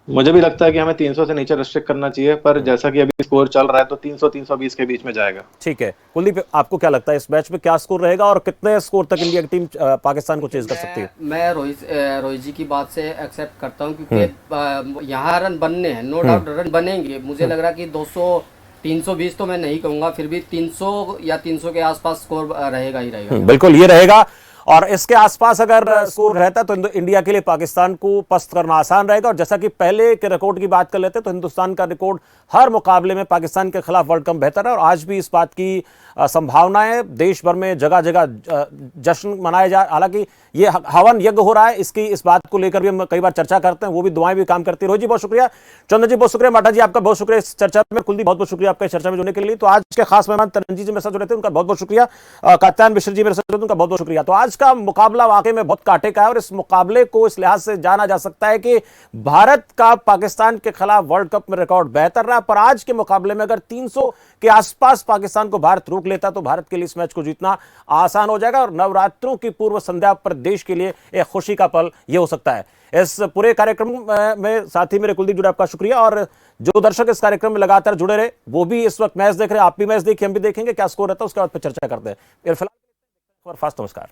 मुझे भी लगता है कि हमें 300 से नीचे रेस्ट्रिक्ट करना चाहिए, पर जैसा कि अभी स्कोर चल रहा है तो 300-320 के बीच में जाएगा। ठीक है कुलदीप, आपको क्या लगता है इस मैच में क्या स्कोर रहेगा और कितने स्कोर तक इंडिया की टीम पाकिस्तान को चेज कर सकती है? मैं रोहित जी की बात से एक्सेप्ट करता हूं, क्योंकि यहाँ रन बनने हैं, नो डाउट रन बनेंगे। मुझे लग रहा है कि 200-320 तो मैं नहीं कहूंगा, फिर भी 300 या 300 के आसपास स्कोर रहेगा ही रहेगा। बिल्कुल ये रहेगा, और इसके आसपास अगर स्कोर रहता तो इंडिया के लिए पाकिस्तान को पस्त करना आसान रहेगा। और जैसा कि पहले के रिकॉर्ड की बात कर लेते तो हिंदुस्तान का रिकॉर्ड हर मुकाबले में पाकिस्तान के खिलाफ वर्ल्ड कप बेहतर है, और आज भी इस बात की संभावना है। देश भर में जगह जगह जश्न मनाया जा, हालांकि ये हवन यज्ञ हो रहा है, इस बात को लेकर भी हम कई बार चर्चा करते हैं, वो भी दुआएं भी काम करती है। रोहित जी बहुत शुक्रिया, चंद्र जी बहुत शुक्रिया, माटा जी आपका बहुत शुक्रिया इस चर्चा में, कुलदीप बहुत बहुत शुक्रिया आपका इस चर्चा में जुड़ने के लिए। तो आज के खास मेहमान तरनजी जी मेरे साथ जुड़े थे, उनका बहुत बहुत शुक्रिया। कात्यायन मिश्र जी मेरे साथ जुड़े थे, उनका बहुत बहुत शुक्रिया। तो आज का मुकाबला वाकई में बहुत कांटे का है, और इस मुकाबले को इस लिहाज से जाना जा सकता है कि भारत का पाकिस्तान के खिलाफ वर्ल्ड कप में रिकॉर्ड बेहतर रहा, पर आज के मुकाबले में अगर 300 के आसपास पाकिस्तान को भारत रोक लेता तो भारत के लिए इस मैच को जीतना आसान हो जाएगा, और नवरात्रों की पूर्व संध्या पर देश के लिए एक खुशी का पल यह हो सकता है। इस पूरे कार्यक्रम में साथी मेरे कुलदीप जुड़े, आपका शुक्रिया। और जो दर्शक इस कार्यक्रम में लगातार जुड़े रहे, वो भी इस वक्त मैच देख रहे हैं, आप भी मैच देखिए, हम भी देखेंगे क्या स्कोर रहता है, उसके बाद फिर चर्चा करते हैं। फिलहाल फास्ट, नमस्कार।